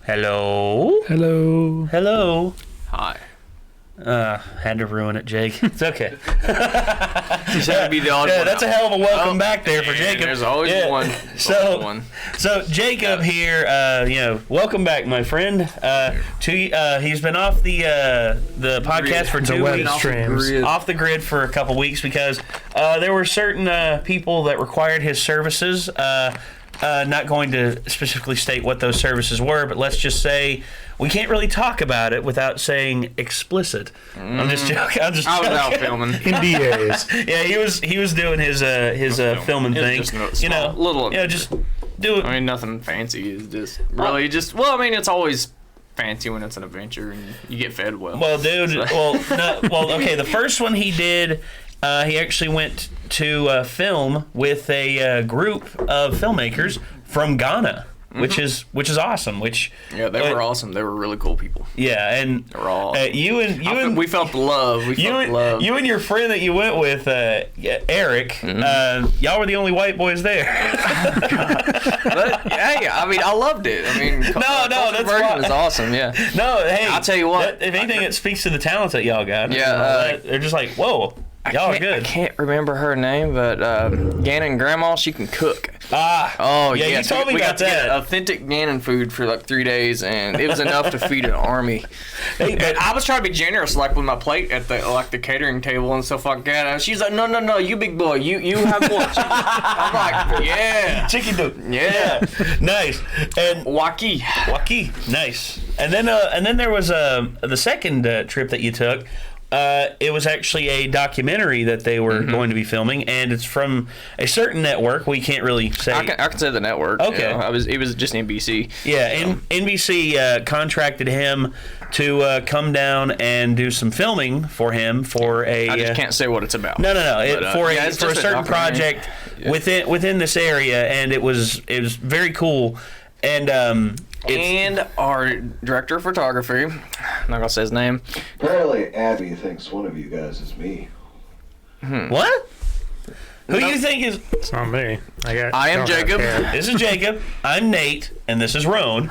Hello. Hello. Hello. Hi. Had to ruin it, Jake. It's okay. Just had to be the odd one that's out. a hell of a welcome back there for Jacob. There's always one. So Jacob here, welcome back, my friend. He's been off the podcast for 2 weeks, off the grid for a couple weeks because there were certain people that required his services. Not going to specifically state what those services were, but let's just say we can't really talk about it without saying explicit. I'm just joking. I was out filming. NDAs. Yeah, he was doing his filming thing. Just little. Just do it. I mean, nothing fancy. It's just really it's always fancy when it's an adventure and you get fed well. Well, dude. Okay. The first one he did, he actually went to film with a group of filmmakers from Ghana. Which is awesome. They were awesome. They were really cool people. Yeah, and they were all. We felt the love. You and your friend that you went with, Eric. Y'all were the only white boys there. But, hey, I mean, I loved it. I mean, that's version is awesome. Yeah. No, hey, I'll tell you what. If anything, it speaks to the talents that y'all got. Yeah, they're just like, whoa. Y'all are good. I can't remember her name, but Gannon Grandma, she can cook. Oh, yeah. Yes. You told me we about got to that. get authentic Gannon food for like 3 days, and it was enough to feed an army. And I was trying to be generous, like with my plate at the catering table and stuff like that. And she's like, no, you big boy, you have more chicken. I'm like, yeah, chicken do. Yeah, nice. And Waki, nice. And then there was the second trip that you took. It was actually a documentary that they were going to be filming, and it's from a certain network. We can't really say. I can say the network. Okay. It was just NBC. Yeah, NBC contracted him to come down and do some filming for him for a. I just can't say what it's about. No. For a certain project within this area, and it was very cool, and. And our director of photography, I'm not gonna say his name. Apparently, Abby thinks one of you guys is me. What? Who do you think is? It's not me. I am Jacob. This is Jacob. I'm Nate, and this is Roan.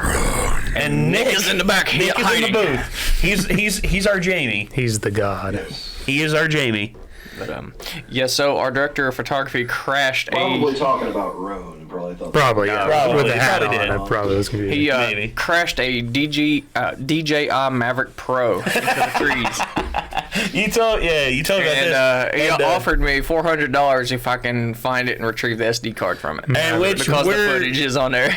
And Nick is in the back. Nick is in the booth. He's our Jamie. He's the god. Yes. He is our Jamie. But so our director of photography crashed Probably talking about Roan. Probably thought. Probably, yeah. Probably. With the hat Probably on, did. it probably was confusing. He Maybe. crashed a DJI Maverick Pro into the trees. You told me about this. He offered me $400 if I can find it and retrieve the SD card from it. And because the footage is on there.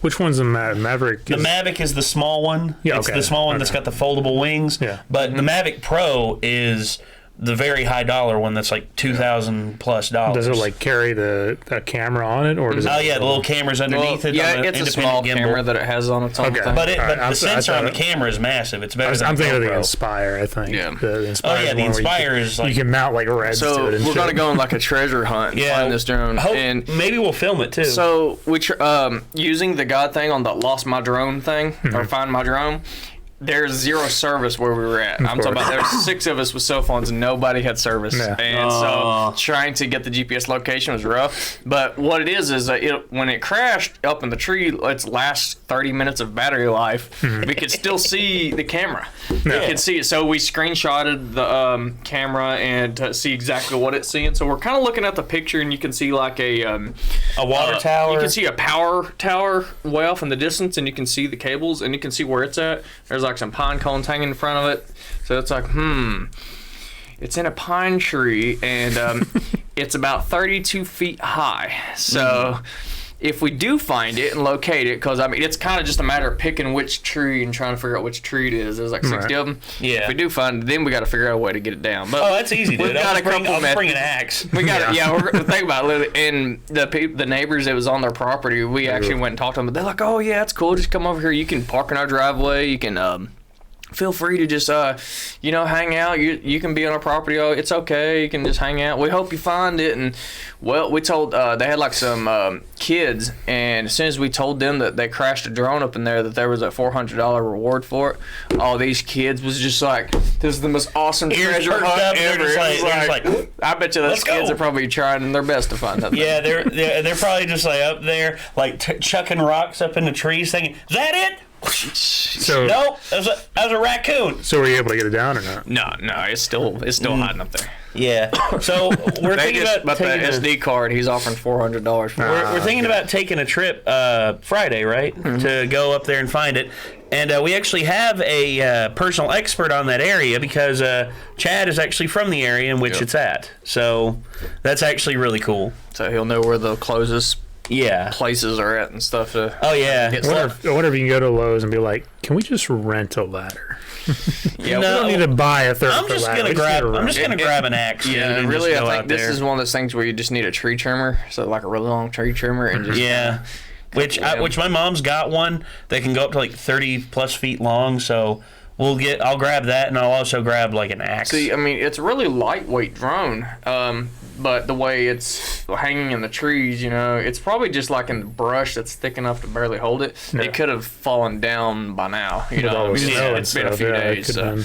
Which one's the Maverick? The Mavic is the small one. Yeah, it's the small one that's got the foldable wings. Yeah. But the Mavic Pro is the very high dollar one that's like $2,000+. Does it like carry the camera on it, or does it? Oh yeah, the little camera's underneath it. Yeah, on it's a independent small gimbal. camera that it has on its own thing. But All right, the sensor on the camera is massive. It's better than I'm thinking of the GoPro. Inspire, I think. Yeah. The Inspire. The Inspire is like. You can mount like Reds So to it and we're shit. gonna go on like a treasure hunt and find this drone. And maybe we'll film it too. so using the God thing on the Lost My Drone thing or Find My Drone. There's zero service where we were at. I'm talking about there were 6 of us with cell phones and nobody had service. Yeah. And so trying to get the GPS location was rough. But what it is when it crashed up in the tree, its last 30 minutes of battery life, we could still see the camera. We could see it. So we screenshotted the camera and to see exactly what it's seeing. So we're kind of looking at the picture and you can see like a water tower. You can see a power tower way off in the distance and you can see the cables and you can see where it's at. There's like some pine cones hanging in front of it, so it's like it's in a pine tree and it's about 32 feet high. So if we do find it and locate it, because I mean it's kind of just a matter of picking which tree and trying to figure out which tree it is. There's like 60 of them. Yeah. If we do find it, then we got to figure out a way to get it down. But that's easy, dude. We've got a couple I'll methods. bring an axe. We got we're gonna think about it. And the neighbors that was on their property, we actually went and talked to them. But they're like, "Oh yeah, it's cool. Just come over here. You can park in our driveway. You can feel free to just, hang out. You can be on our property. Oh, it's okay. You can just hang out. We hope you find it. And, well, we told, they had like some kids, and as soon as we told them that they crashed a drone up in there, that there was a $400 reward for it, all these kids was just like, this is the most awesome treasure hunt ever. I bet you those kids are probably trying their best to find that thing. Yeah, they're probably just like up there, like chucking rocks up in the trees, thinking, is that it? So no, that was a raccoon. So were you able to get it down or not? No, it's still hiding up there. Yeah. So we're thinking about taking the SD card. He's offering $400 for. We're thinking about taking a trip Friday, right, to go up there and find it. And we actually have a personal expert on that area because Chad is actually from the area in which it's at. So that's actually really cool. So he'll know where the closest places are at and stuff. Oh yeah. I wonder if you can go to Lowe's and be like, "Can we just rent a ladder?" Yeah, we don't need to buy a third. I'm just gonna grab an axe. Yeah, really, I think this is one of those things where you just need a tree trimmer, so like a really long tree trimmer, and just which my mom's got one that can go up to like 30 plus feet long. So I'll grab that, and I'll also grab like an axe. See, I mean, it's a really lightweight drone, but the way it's hanging in the trees, it's probably just like in the brush that's thick enough to barely hold it. Yeah. It could have fallen down by now. It's been a few days. So.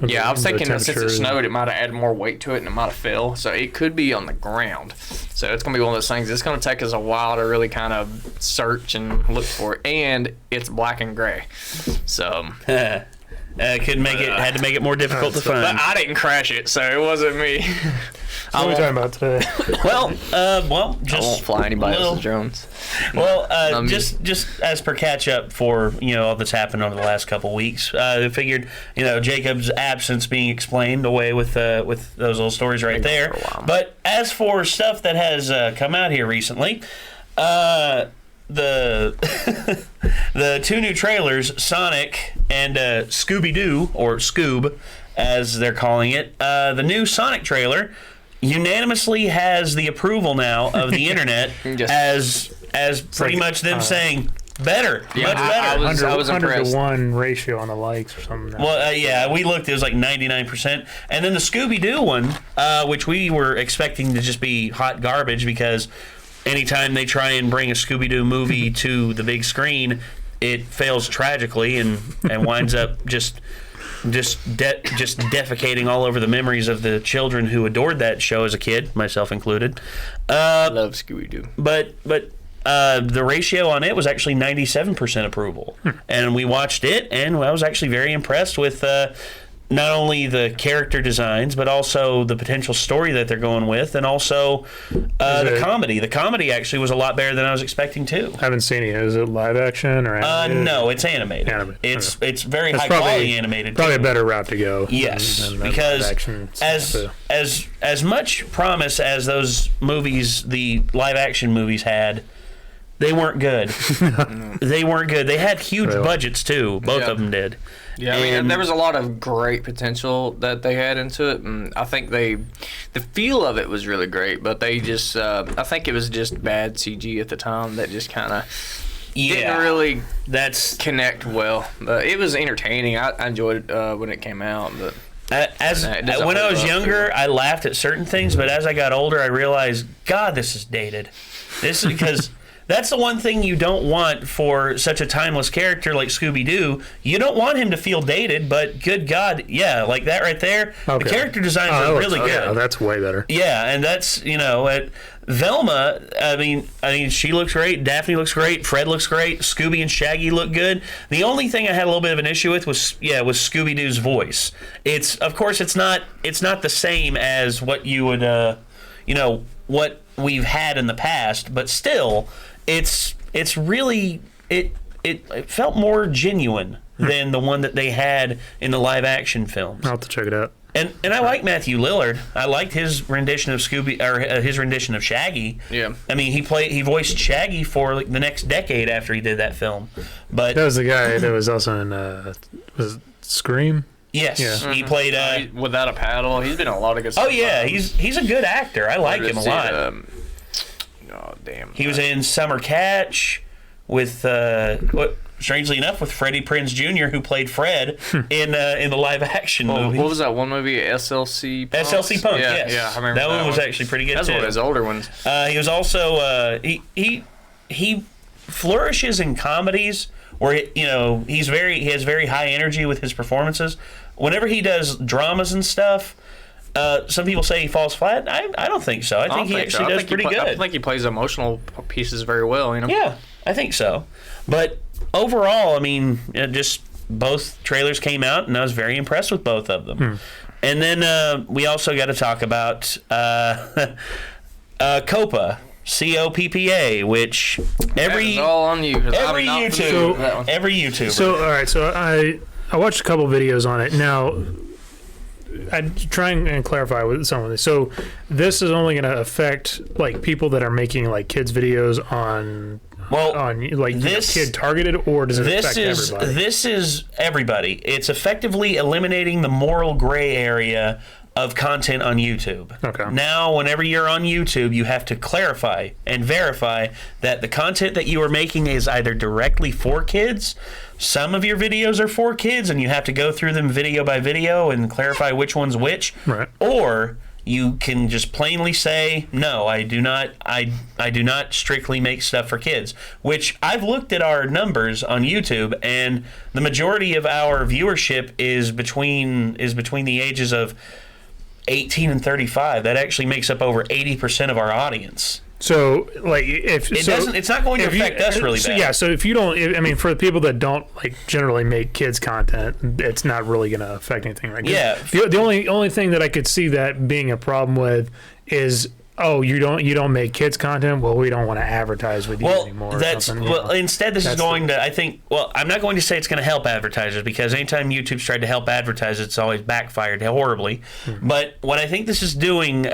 Yeah, I was thinking that since it snowed, it might have added more weight to it and it might have fell. So it could be on the ground. So it's going to be one of those things. It's going to take us a while to really kind of search and look for it. And it's black and gray. So... had to make it more difficult to find. But I didn't crash it, so it wasn't me. What are we talking about today? Just I won't fly anybody else's drones. Well, just as per catch up for all that's happened over the last couple weeks, I figured Jacob's absence being explained away with those little stories right there. But as for stuff that has come out here recently, the two new trailers, Sonic and Scooby-Doo, or Scoob, as they're calling it. The new Sonic trailer unanimously has the approval now of the internet as pretty much them saying better, much better. I was 100 to 1 ratio on the likes or something. Well, we looked. It was like 99%, and then the Scooby-Doo one, which we were expecting to just be hot garbage because anytime they try and bring a Scooby-Doo movie to the big screen, it fails tragically and winds up just defecating all over the memories of the children who adored that show as a kid, myself included. Love Scooby-Doo. But the ratio on it was actually 97% approval. And we watched it, and I was actually very impressed with not only the character designs, but also the potential story that they're going with, and also the comedy. The comedy actually was a lot better than I was expecting, too. I haven't seen it. Is it live action or animated? No, it's animated. It's very high quality animated. Probably a better route to go. Yes, because as much promise as those movies, the live action movies had, they weren't good. They weren't good. They had huge budgets, too. Both of them did. Yeah, I mean, there was a lot of great potential that they had into it, and I think the feel of it was really great, but they just, I think it was just bad CG at the time that just kind of didn't really connect well. But it was entertaining. I enjoyed it when it came out, but... when I was younger, I laughed at certain things, but as I got older, I realized, God, this is dated. This is because... That's the one thing you don't want for such a timeless character like Scooby-Doo. You don't want him to feel dated, but good God, like that right there, the character designs are really good. Yeah, that's way better. Yeah, and that's, Velma, I mean, she looks great, Daphne looks great, Fred looks great, Scooby and Shaggy look good. The only thing I had a little bit of an issue with was Scooby-Doo's voice. Of course, it's not the same as what you would, what we've had in the past, but still... It's really it felt more genuine than the one that they had in the live action films. I'll have to check it out. And I like Matthew Lillard. I liked his rendition of Scooby, or his rendition of Shaggy. Yeah. I mean, he voiced Shaggy for like the next decade after he did that film. But that was the guy that was also in was it Scream? Yes, yeah. He played Without a Paddle. He's been in a lot of good stuff. Oh yeah, he's a good actor. I like him a lot. Oh damn! He was in Summer Catch with strangely enough, with Freddie Prinze Jr., who played Fred in the live action movie. What was that one movie? SLC Punk? SLC Punk, yeah, yes. Yeah, I remember that one was actually pretty good, That's too. one of his older ones. He was also... he flourishes in comedies where, he has very high energy with his performances. Whenever he does dramas and stuff... some people say he falls flat. I don't think so. I think he actually does pretty good. I think he plays emotional pieces very well. Yeah, I think so. But overall, I mean, just both trailers came out, and I was very impressed with both of them. And then we also got to talk about C.O.P.P.A, C.O.P.P.A, which every all on you. Every YouTuber. So all right, so I watched a couple videos on it now. I'm trying and clarify with some of this. So this is only going to affect like people that are making like kids videos on like this kid targeted, or does it affect everybody? This is everybody. It's effectively eliminating the moral gray area of content on YouTube. Okay. Now, whenever you're on YouTube, you have to clarify and verify that the content that you are making is either directly for kids. Some of your videos are for kids, and you have to go through them video by video and clarify which one's which. Right. Or you can just plainly say, no, I do not strictly make stuff for kids. Which I've looked at our numbers on YouTube, and the majority of our viewership is between the ages of 18 and 35. That actually makes up over 80% of our audience. So, like, it's not going to affect us really bad. Yeah. So if you don't, I mean, for the people that don't like generally make kids content, it's not really going to affect anything, right? Yeah. The only thing that I could see that being a problem with is, oh, you don't make kids content. Well, we don't want to advertise with you anymore. Instead, this is going to. I think. Well, I'm not going to say it's going to help advertisers, because anytime YouTube's tried to help advertisers, it's always backfired horribly. But what I think this is doing,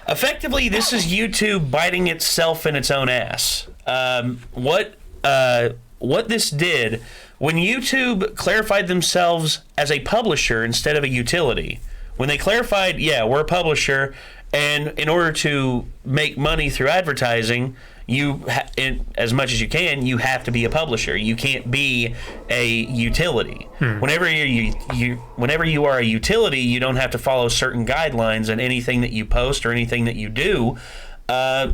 effectively, this is YouTube biting itself in its own ass. What this did, when YouTube clarified themselves as a publisher instead of a utility, when they clarified, we're a publisher, and in order to make money through advertising, as much as you can, you have to be a publisher. You can't be a utility. Whenever you are a utility, you don't have to follow certain guidelines, and anything that you post or anything that you do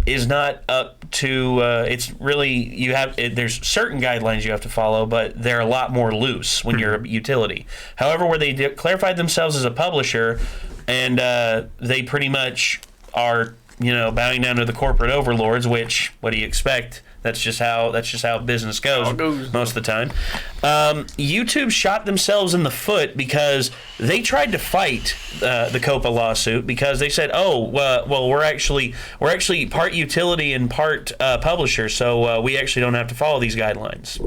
is not up to. It's really there's certain guidelines you have to follow, but they're a lot more loose when you're a utility. However, where they clarified themselves as a publisher, and they pretty much are bowing down to the corporate overlords, which, what do you expect? That's just how business goes most of the time. YouTube shot themselves in the foot because they tried to fight the C.O.P.P.A lawsuit, because they said, well, we're actually part utility and part publisher, so we actually don't have to follow these guidelines.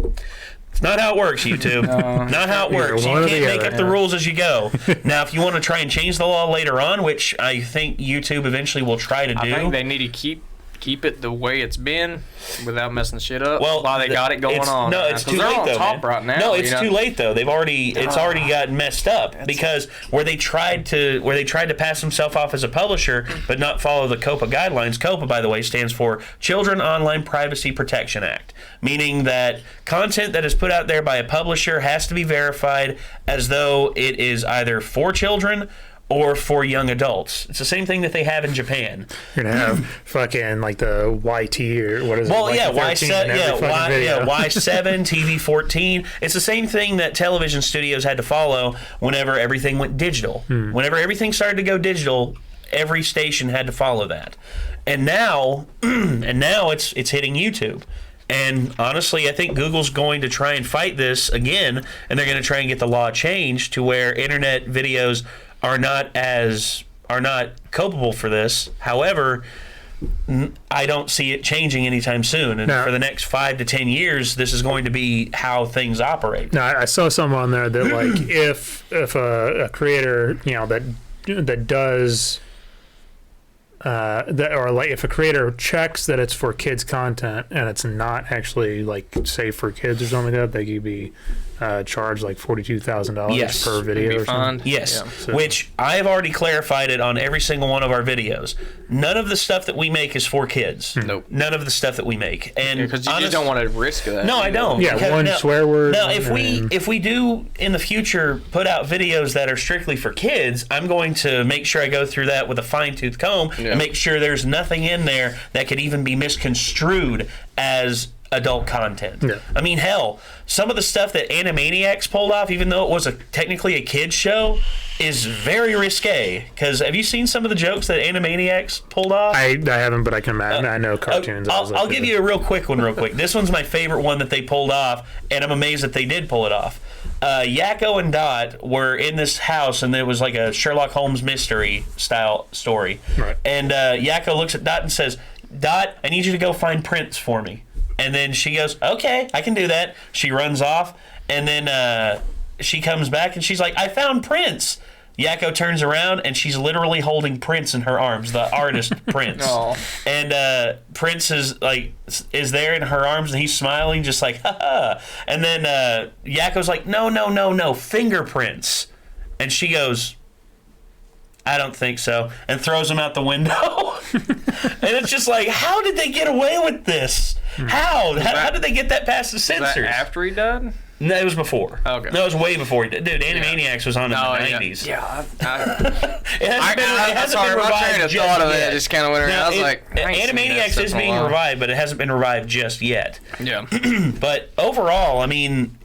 It's not how it works, YouTube. Not how it works. You can't make up the rules as you go. Now, if you want to try and change the law later on, which I think YouTube eventually will try to do. I think they need to keep it the way it's been without messing shit up while they got it going on. No, it's too late though, man. Right now, no, it's too late though. It's already got messed up, because where they tried to pass themselves off as a publisher but not follow the C.O.P.P.A guidelines. C.O.P.P.A, by the way, stands for Children Online Privacy Protection Act, meaning that content that is put out there by a publisher has to be verified as though it is either for children or for young adults. It's the same thing that they have in Japan. You're gonna have fucking like the YT or what is it? Well, Y7, Y7, TV 14. It's the same thing that television studios had to follow whenever everything went digital. Whenever everything started to go digital, every station had to follow that. And now it's hitting YouTube. And honestly, I think Google's going to try and fight this again, and they're going to try and get the law changed to where internet videos are not culpable for this. However, I don't see it changing anytime soon. And for the next 5 to 10 years, this is going to be how things operate. Now, I saw some on there that like if a creator that does if a creator checks that it's for kids content and it's not actually like safe for kids or something like that, they could be charge like $42,000 per video or something. Yes, which I've already clarified it on every single one of our videos. None of the stuff that we make is for kids. Nope. None of the stuff that we make. And because you just don't want to risk that. No, I don't. Yeah, one swear word. No, if we do in the future put out videos that are strictly for kids, I'm going to make sure I go through that with a fine-tooth comb and make sure there's nothing in there that could even be misconstrued as adult content. Yeah. I mean, hell, some of the stuff that Animaniacs pulled off, even though it was technically a kid's show, is very risque. Because have you seen some of the jokes that Animaniacs pulled off? I haven't, but I can imagine. I know cartoons. I'll give you a real quick one real quick. This one's my favorite one that they pulled off, and I'm amazed that they did pull it off. Yakko and Dot were in this house, and it was like a Sherlock Holmes mystery style story. Right. And Yakko looks at Dot and says, "Dot, I need you to go find Prince for me." And then she goes, "Okay, I can do that." She runs off, and then she comes back, and she's like, "I found Prince." Yakko turns around, and she's literally holding Prince in her arms, the artist Prince. Aww. And Prince is there in her arms, and he's smiling, just like, ha ha. And then Yakko's like, no, fingerprints. And she goes, "I don't think so," and throws him out the window. And it's just like, how did they get away with this? How did they get that past the censors? Was that after he died? No, it was before. Okay. No, it was way before he did. Dude, Animaniacs was on in the 90s. Yeah. It hasn't been revived just yet. I just kind of went around. I was like, Animaniacs is being revived, but it hasn't been revived just yet. Yeah. But overall, I mean,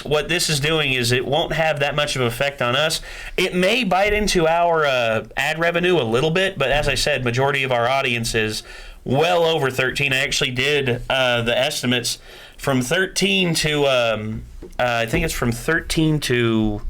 what this is doing is it won't have that much of an effect on us. It may bite into our ad revenue a little bit, but as I said, majority of our audience is well over 13. I actually did the estimates from 13 to I think it's from 13 to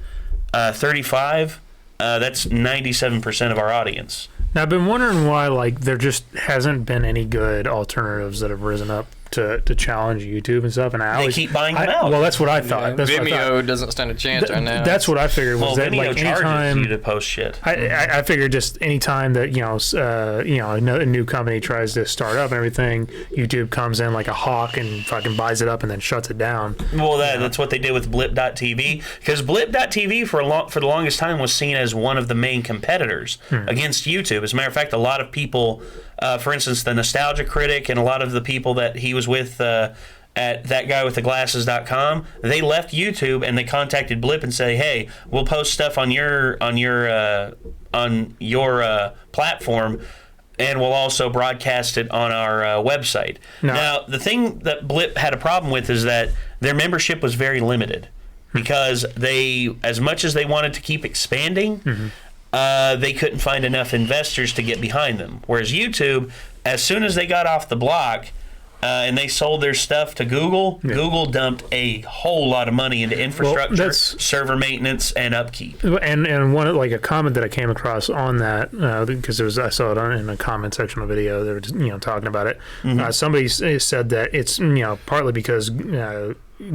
35. That's 97% of our audience. Now I've been wondering why there just hasn't been any good alternatives that have risen up to challenge YouTube and stuff, and they keep buying them out. Well, that's what I thought. Yeah. Vimeo doesn't stand a chance right now. That's what I figured. Was that Vimeo charges you to post shit. I figured just any time that a new company tries to start up and everything, YouTube comes in like a hawk and fucking buys it up and then shuts it down. Well, that's what they did with Blip.tv, because Blip.tv for the longest time was seen as one of the main competitors against YouTube. As a matter of fact, a lot of people. For instance, the Nostalgia Critic and a lot of the people that he was with at thatguywiththeglasses.com, they left YouTube and they contacted Blip and say, "Hey, we'll post stuff on your platform, and we'll also broadcast it on our website." No. Now, the thing that Blip had a problem with is that their membership was very limited because they, as much as they wanted to keep expanding. They couldn't find enough investors to get behind them. Whereas YouTube, as soon as they got off the block and they sold their stuff to Google, Google dumped a whole lot of money into infrastructure, server maintenance, and upkeep. And one a comment that I came across on that because I saw it in a comment section of a video. They were talking about it. Somebody said that it's partly because.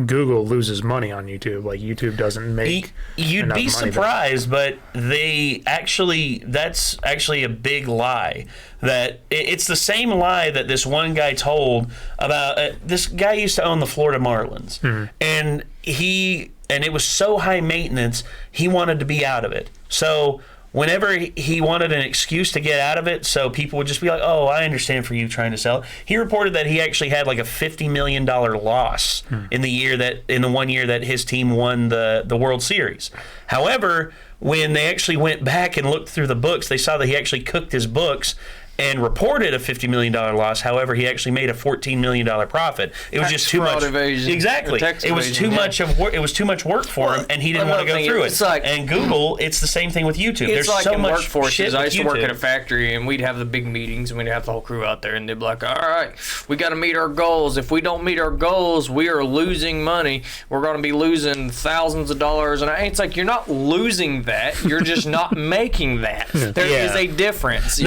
Google loses money on YouTube. YouTube doesn't make. You'd be surprised, but that's actually a big lie. That it's the same lie that this one guy told about. This guy used to own the Florida Marlins, and it was so high maintenance, he wanted to be out of it. So whenever he wanted an excuse to get out of it, so people would just be like, "Oh, I understand for you trying to sell it." He reported that he actually had a $50 million loss in the 1 year that his team won the World Series. However, when they actually went back and looked through the books, they saw that he actually cooked his books and reported a $50 million loss. However, he actually made a $14 million profit. It was just too much. Evasion. Exactly. It was too much it was too much work for him, and he didn't want to go through it. And Google, it's the same thing with YouTube. It's There's so in much workforces. I used to work at a factory, and we'd have the big meetings, and we'd have the whole crew out there, and they'd be like, "All right, we got to meet our goals. If we don't meet our goals, we are losing money. We're going to be losing thousands of dollars." And it's like, you're not losing that. You're just not making that. There is a difference.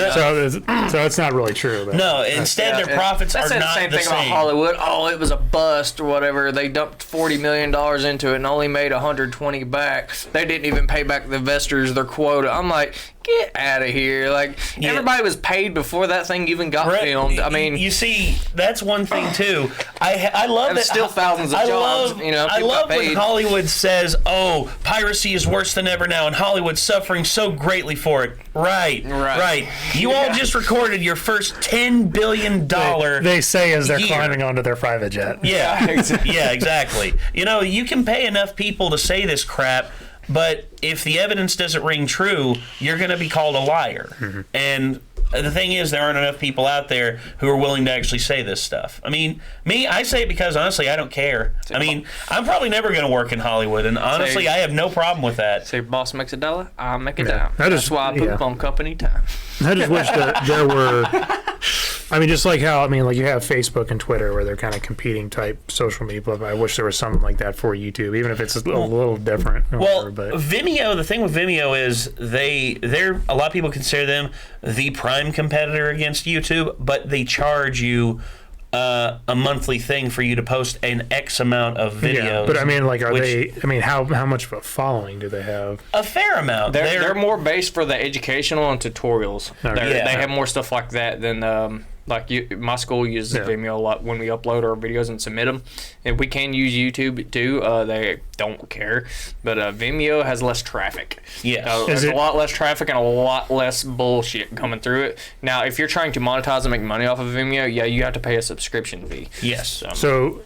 So it's not really true. No, instead their profits are not the same. That's the same thing about Hollywood. Oh, it was a bust or whatever. They dumped $40 million into it and only made $120 back. They didn't even pay back the investors their quota. I'm like, Get out of here. Like, everybody was paid before that thing even got filmed. I mean... You see, that's one thing, too. I love that... still thousands of jobs, I love when Hollywood says, oh, piracy is worse than ever now, and Hollywood's suffering so greatly for it. Right. You all just recorded your first $10 billion... They say as they're climbing onto their private jet. Yeah, exactly. You know, you can pay enough people to say this crap, but if the evidence doesn't ring true, you're going to be called a liar. Mm-hmm. And the thing is, there aren't enough people out there who are willing to actually say this stuff. I mean, I say it because, honestly, I don't care. I mean, I'm probably never going to work in Hollywood, and honestly, I have no problem with that. Say boss makes $1, I'll make it down. That's why I poop on company time. I just wish that there were... I mean, just like how, like you have Facebook and Twitter where they're kind of competing type social media, but I wish there was something like that for YouTube, even if it's a little different. Vimeo, the thing with Vimeo is they're a lot of people consider them the prime competitor against YouTube, but they charge you a monthly thing for you to post an X amount of videos. Yeah, but how much of a following do they have? A fair amount. They're more based for the educational and tutorials. They have more stuff like that than my school uses Vimeo a lot when we upload our videos and submit them. And we can use YouTube too. They don't care, but Vimeo has less traffic. Yeah, there's a lot less traffic and a lot less bullshit coming through it. Now, if you're trying to monetize and make money off of Vimeo, you have to pay a subscription fee. Yes. So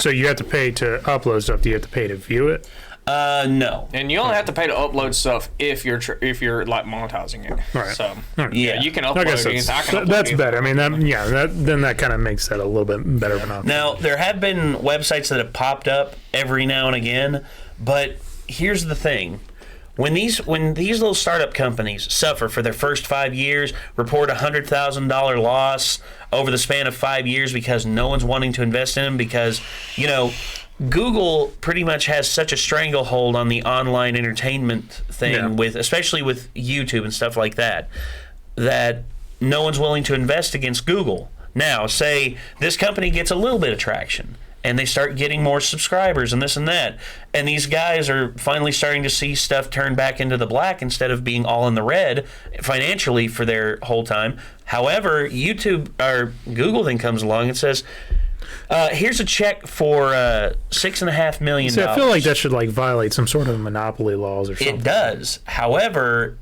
you have to pay to upload stuff. Do you have to pay to view it? No. And you only have to pay to upload stuff if you're like monetizing it. Right. So you can upload anything. That's better. I mean, that kind of makes that a little bit better of an option. Now, there have been websites that have popped up every now and again, but here's the thing. When these little startup companies suffer for their first 5 years, report $100,000 loss over the span of 5 years because no one's wanting to invest in them because, Google pretty much has such a stranglehold on the online entertainment thing especially with YouTube and stuff like that no one's willing to invest against Google. Now, say this company gets a little bit of traction and they start getting more subscribers and this and that, and these guys are finally starting to see stuff turn back into the black instead of being all in the red financially for their whole time. However, YouTube or Google then comes along and says, here's a check for $6.5 million. See, I feel like that should violate some sort of monopoly laws or something. It does. However,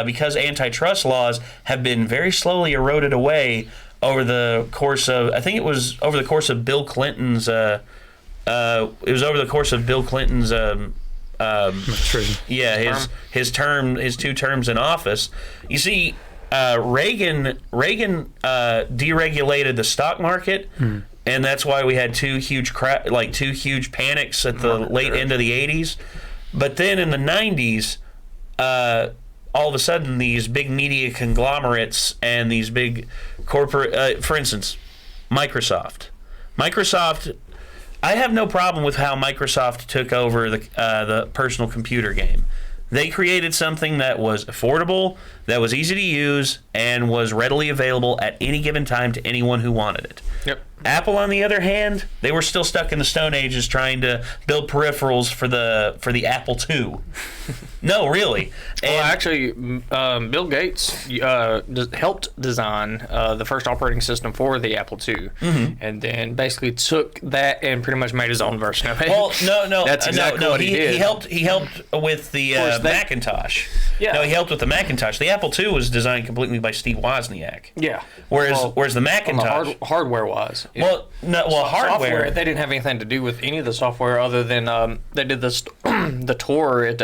because antitrust laws have been very slowly eroded away over the course of, I think it was over the course of Bill Clinton's. It was over the course of Bill Clinton's. His 2 terms in office. You see, Reagan deregulated the stock market. And that's why we had two huge panics at the late end of the 80s. But then in the 90s, all of a sudden, these big media conglomerates and these big corporate, for instance, Microsoft. I have no problem with how Microsoft took over the personal computer game. They created something that was affordable, that was easy to use, and was readily available at any given time to anyone who wanted it. Yep. Apple, on the other hand, they were still stuck in the Stone Ages trying to build peripherals for the Apple II. No, really. Actually, Bill Gates helped design the first operating system for the Apple II, and then basically took that and pretty much made his own version of it. Well, no, that's exactly what he did. He helped with the Macintosh. Yeah. No, he helped with the Macintosh. The Apple II was designed completely by Steve Wozniak. Yeah. Whereas the Macintosh, hardware-wise. Yeah. Hardware. Software, they didn't have anything to do with any of the software other than they did the tour at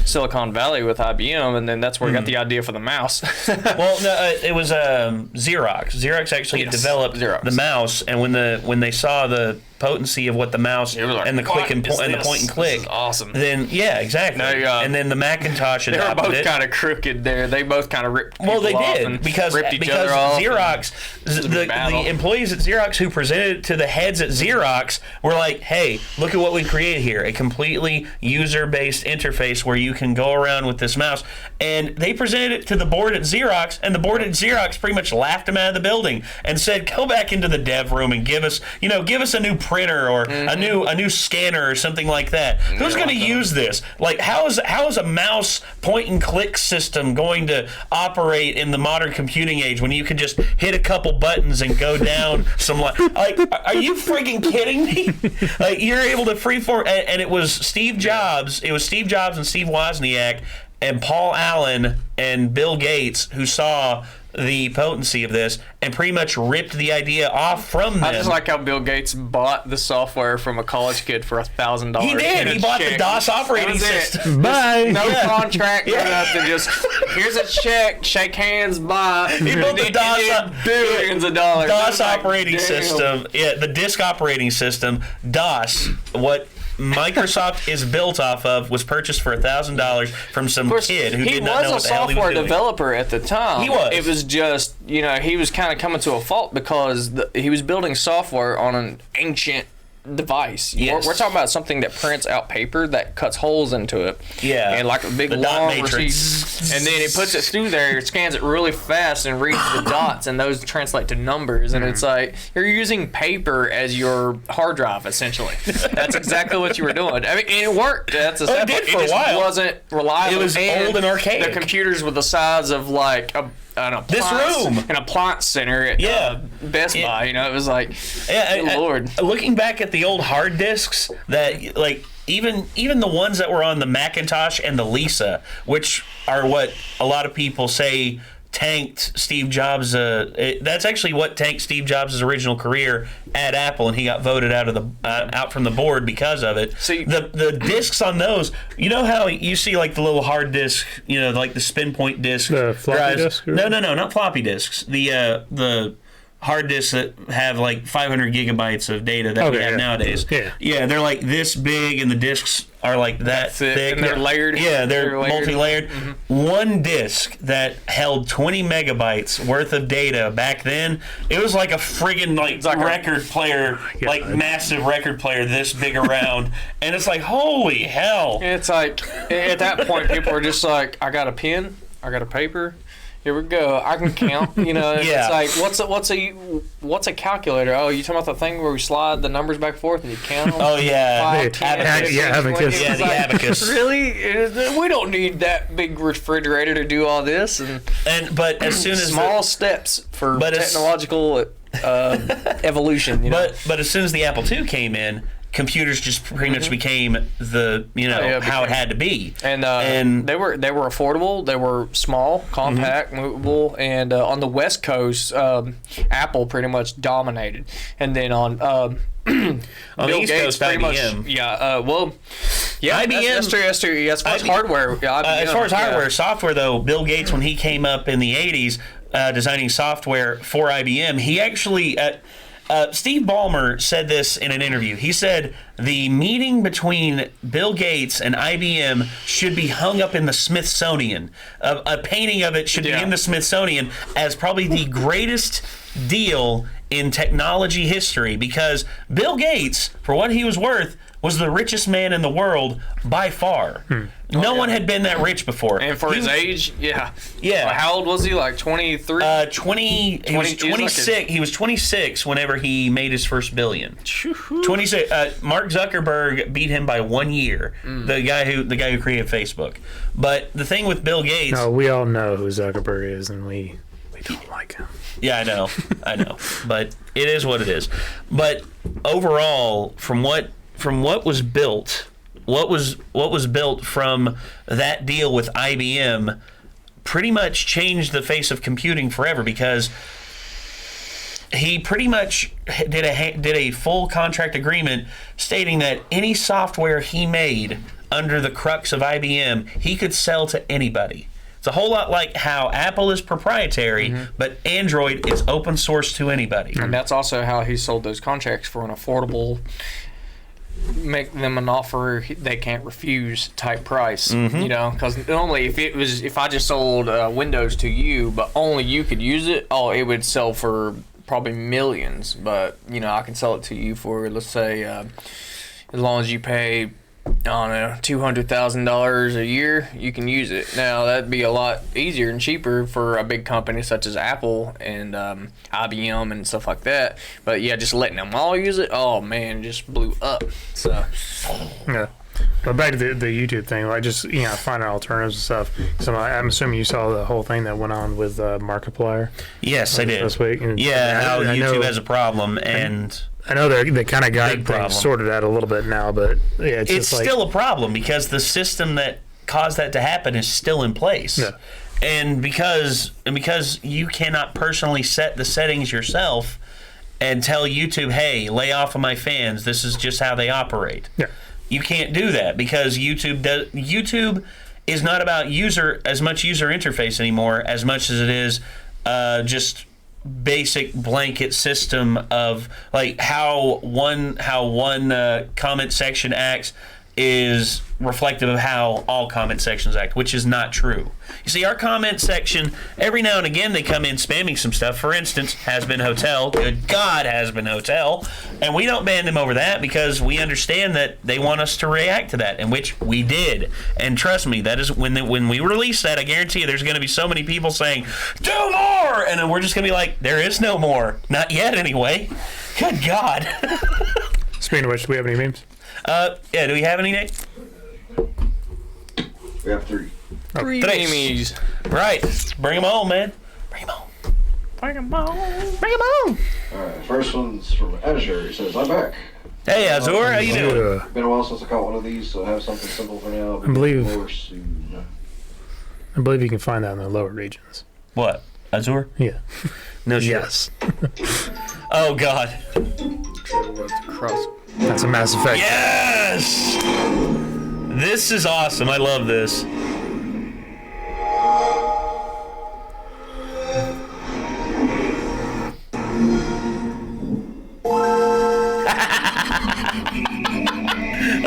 Silicon Valley with IBM, and then that's where we got the idea for the mouse. Well, no, it was Xerox. Xerox actually developed the mouse, and when they saw the potency of what the mouse and the click and the point and click, this is awesome. Then exactly. And then the Macintosh adopted it. They were both kind of crooked there. They both kind of ripped. Well, they did because Xerox, the employees at Xerox who presented it to the heads at Xerox were like, "Hey, look at what we created here! A completely user-based interface where you can go around with this mouse." And they presented it to the board at Xerox, and the board at Xerox pretty much laughed them out of the building and said, "Go back into the dev room and give us a new printer or a new scanner or something like that. Who's going to use this? Like, how is a mouse point and click system going to operate in the modern computing age when you can just hit a couple buttons and go down some like are you freaking kidding me? Like, you're able to freeform, and it was Steve Jobs. It was Steve Jobs and Steve Wozniak and Paul Allen and Bill Gates who saw the potency of this and pretty much ripped the idea off from them. I just like how Bill Gates bought the software from a college kid for $1,000. He did. He bought the DOS operating system. Bye. No contract or nothing. Just here's a check. Shake hands. Bye. He built the DOS billions of dollars. DOS operating system. Yeah, the disk operating system. DOS. What Microsoft is built off of was purchased for $1,000 from some kid who did not know what the hell he was doing. He was a software developer at the time. He was. It was just, he was kind of coming to a fault because he was building software on an ancient device. Yes. We're talking about something that prints out paper that cuts holes into it. Yeah. And like a big long receipt. And then it puts it through there, it scans it really fast and reads the dots, and those translate to numbers. And it's like, you're using paper as your hard drive, essentially. That's exactly what you were doing. I mean, and it worked. That's a it did for a while. It wasn't reliable. It was old and archaic. The computers were the size of like an appliance center at Best Buy. It was like, good Lord. Looking back at the old hard disks, that like even the ones that were on the Macintosh and the Lisa, which are what a lot of people say tanked Steve Jobs. That's actually what tanked Steve Jobs' original career at Apple, and he got voted out from the board because of it. So the discs on those, you know how you see like the little hard disk, like the spin point disc, the floppy disk? No, not floppy disks. The hard disks that have like 500 gigabytes of data that we have nowadays. Yeah, they're like this big, and the discs are like that thick. And they're layered. Yeah, they're multi-layered. Mm-hmm. One disk that held 20 megabytes worth of data back then, it was like a friggin' like record player, like massive record player this big around. And it's like, holy hell. It's like, at that point, people were just like, I got a pen, I got a paper, here we go. I can count. It's like, what's a calculator? Oh, you talking about the thing where we slide the numbers back and forth and you count them? Oh yeah, 5, 10, abacus. Yeah, the abacus. Really? We don't need that big refrigerator to do all this. But as soon as small steps for technological evolution. But as soon as the Apple II came in, computers just pretty much became the how it had to be, and they were affordable. They were small, compact, movable, and on the West Coast, Apple pretty much dominated. And then on on the East Coast, IBM. IBM. That's true. As far as hardware, as far as hardware, software though, Bill Gates, when he came up in the '80s designing software for IBM, he actually. Steve Ballmer said this in an interview. He said the meeting between Bill Gates and IBM should be hung up in the Smithsonian. A painting of it should be in the Smithsonian as probably the greatest deal in technology history, because Bill Gates, for what he was worth, was the richest man in the world by far. No one had been that rich before. And for his age, Yeah. How old was he? Like 23? He was 26. He was 26 whenever he made his first billion. 26. Mark Zuckerberg beat him by 1 year. The guy who created Facebook. But the thing with Bill Gates. No, we all know who Zuckerberg is, and we don't like him. Yeah, I know. But it is what it is. But overall, from what was built, what was built from that deal with IBM pretty much changed the face of computing forever, because he pretty much did a full contract agreement stating that any software he made under the crux of IBM, he could sell to anybody. It's a whole lot like how Apple is proprietary, but Android is open source to anybody. And that's also how he sold those contracts for an affordable, make them an offer they can't refuse type price. Because normally if I just sold Windows to you, but only you could use it, it would sell for probably millions. But I can sell it to you for, let's say, as long as you pay don't know, $200,000 a year, you can use it. Now, that'd be a lot easier and cheaper for a big company such as Apple and IBM and stuff like that. But yeah, just letting them all use it, oh man, just blew up. So Yeah. But back to the YouTube thing, like just finding alternatives and stuff. So I'm assuming you saw the whole thing that went on with Markiplier. Yes, I did. This week. And how I YouTube know, has a problem, and I know they kind of got Big problem. things sorted out a little bit now, but yeah, it's just still a problem because the system that caused that to happen is still in place. Yeah. And because you cannot personally set the settings yourself and tell YouTube, hey, lay off of my fans. This is just how they operate. Yeah. You can't do that because YouTube is not about as much user interface anymore as much as it is just basic blanket system of like how one comment section acts is reflective of how all comment sections act, which is not true. You see, our comment section, every now and again, they come in spamming some stuff. For instance, Has Been Hotel. Good God, Has Been Hotel. And we don't ban them over that because we understand that they want us to react to that, and which we did. And trust me, that is when we release that, I guarantee you there's going to be so many people saying, do more! And then we're just going to be like, there is no more. Not yet, anyway. Good God. Speaking of which, do we have any memes? Yeah, do we have any, Nick? We have 3. Three memes. Right. Bring them on, man. Bring them on. Bring them on. Bring them on. Alright, first one's from Azure. He says, I'm back. Hey, Azure, how you doing? Been a while since I caught one of these, so I have something simple for now. I believe Soon. you can find that in the lower regions. What? Azure? Yeah. No shit. Yes. Oh, God. That's a Mass Effect. Yes! This is awesome. I love this.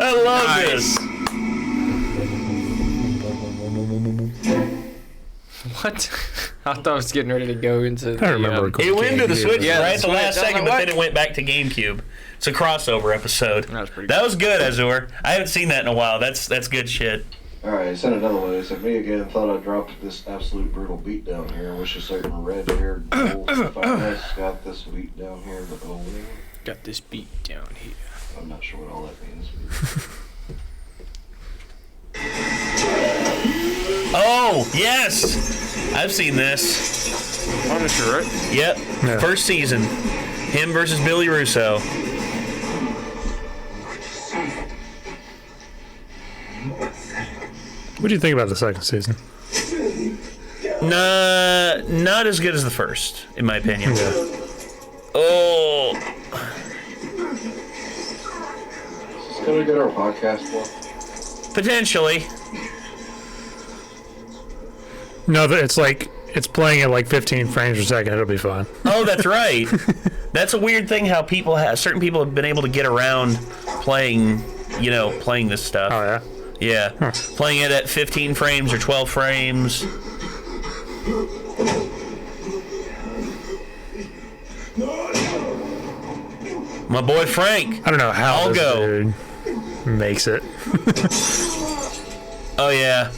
I love this. What? I thought I was getting ready to go into the... I remember It went into the Switch Yeah, right at the Switch. last I was second, like, but what? then it went back to GameCube. It's a crossover episode. That was pretty That was good, Azure. I haven't seen that in a while. That's good shit. Alright, he sent another one. He said, me again, thought I dropped this absolute brutal beat down here. Wish a certain red-haired bull got this beat down here, but oh, Got this beat down here. I'm not sure what all that means. Oh, yes! I've seen this. Punisher, right? Yep. Yeah. First season. Him versus Billy Russo. What do you think about the second season? Not as good as the first, in my opinion. Yeah. Oh. Is this gonna get our podcast for? Potentially. No, it's playing at like 15 frames per second. It'll be fine. Oh, that's right. That's a weird thing how certain people have been able to get around playing this stuff. Oh, yeah? Yeah. Huh. Playing it at 15 frames or 12 frames. My boy Frank. I don't know how I'll this go. dude makes it. Oh, yeah.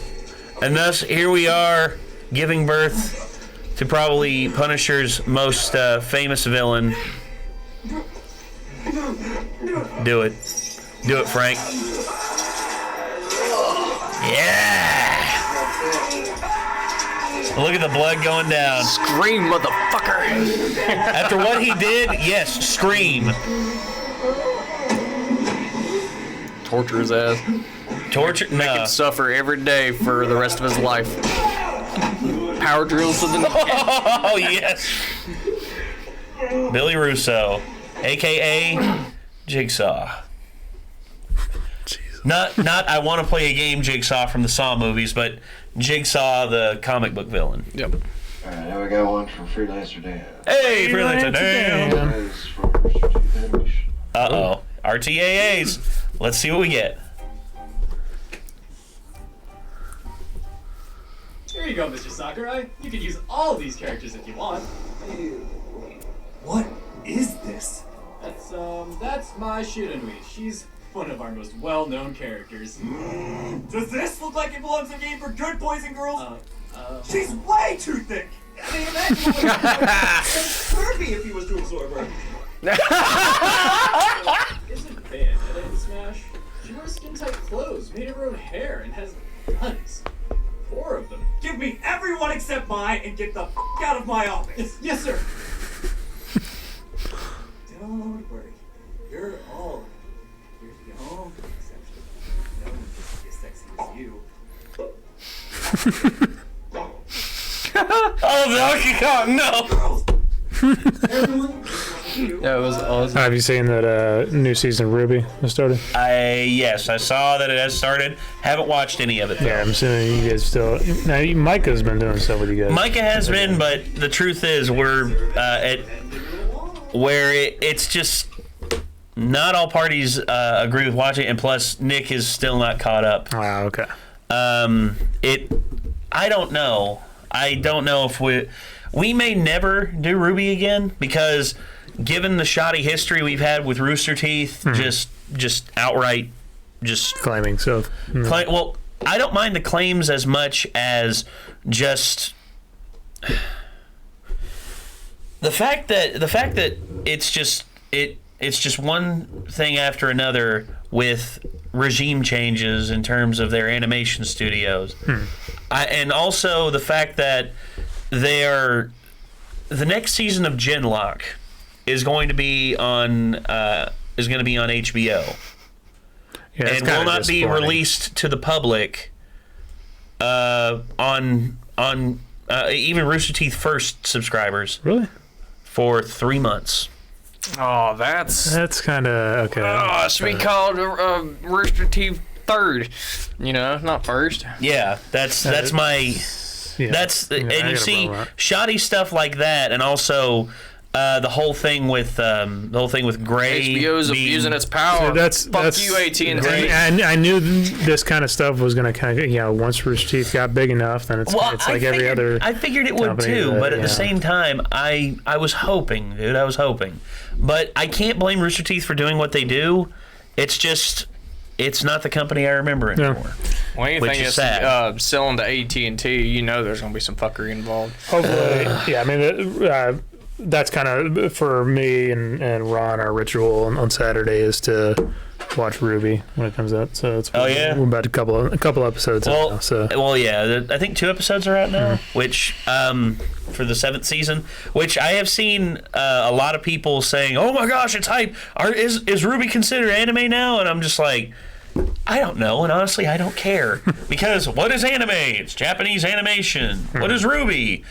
And thus, here we are, giving birth to probably Punisher's most famous villain. Do it. Do it, Frank. Yeah! Look at the blood going down. Scream, motherfucker! After what he did, yes, scream. Torture his ass. Torture? No. Suffer every day for the rest of his life. Power drills to the neck. Oh, yes. Billy Russo, a.k.a. Jigsaw. Jesus. Not I want to play a game Jigsaw from the Saw movies, but Jigsaw, the comic book villain. Yep. Alright, now we got one from Freelancer Dan. Hey, Freelancer Dan. That is from Rooster Teeth Animation. Uh-oh. RTAAs. Let's see what we get. Here you go, Mr. Sakurai. You can use all these characters if you want. What is this? That's my Shiranui. She's one of our most well-known characters. Does this look like it belongs in a game for good boys and girls? She's way too thick! I mean, imagine what Kirby if he was to absorb her. Isn't bad at Smash. She wears skin-tight clothes, made her own hair, and has guns. 4 of them. Give me everyone except mine and get the f*** out of my office. Yes, sir. Don't worry. You're all the only exception. No one is as sexy as you. Oh, Donkey Kong, no! That was awesome. Have you seen that new season of Ruby that started? Yes, I saw that it has started. Haven't watched any of it, though. Yeah, I'm assuming you guys still... Now, Micah's been doing stuff with you guys. Micah has been, but the truth is we're at where it's just not all parties agree with watching it, and plus Nick is still not caught up. Oh, okay. I don't know. I don't know if we may never do Ruby again, because given the shoddy history we've had with Rooster Teeth, just outright just claiming so. Well, I don't mind the claims as much as just the fact that it's just one thing after another with regime changes in terms of their animation studios. And also the fact that the next season of Genlock is going to be on HBO. Yeah, and will not be released to the public on even Rooster Teeth First subscribers. Really? For 3 months. Oh, that's kind of okay. Oh, it should be called Rooster Teeth Third. Not first. Yeah, that's my. Yeah. And you see shoddy stuff like that, and also the whole thing with Gray. HBO's abusing its power. So that's you, AT&T. And I knew this kind of stuff was going to kind of, once Rooster Teeth got big enough, then it's like every other. I figured it would too, but at the same time, I was hoping, dude. I was hoping, but I can't blame Rooster Teeth for doing what they do. It's just. It's not the company I remember anymore. Well, anything that's selling to AT&T, there's going to be some fuckery involved. Hopefully, yeah. I mean, that's kind of for me and Ron. Our ritual on Saturday is to watch Ruby when it comes out. So it's we're about a couple episodes out now. So I think 2 episodes are out now, which for the 7th season, which I have seen a lot of people saying, "Oh my gosh, it's hype! Is Ruby considered anime now?" And I'm just like, I don't know, and honestly, I don't care, because what is anime? It's Japanese animation. What is Ruby?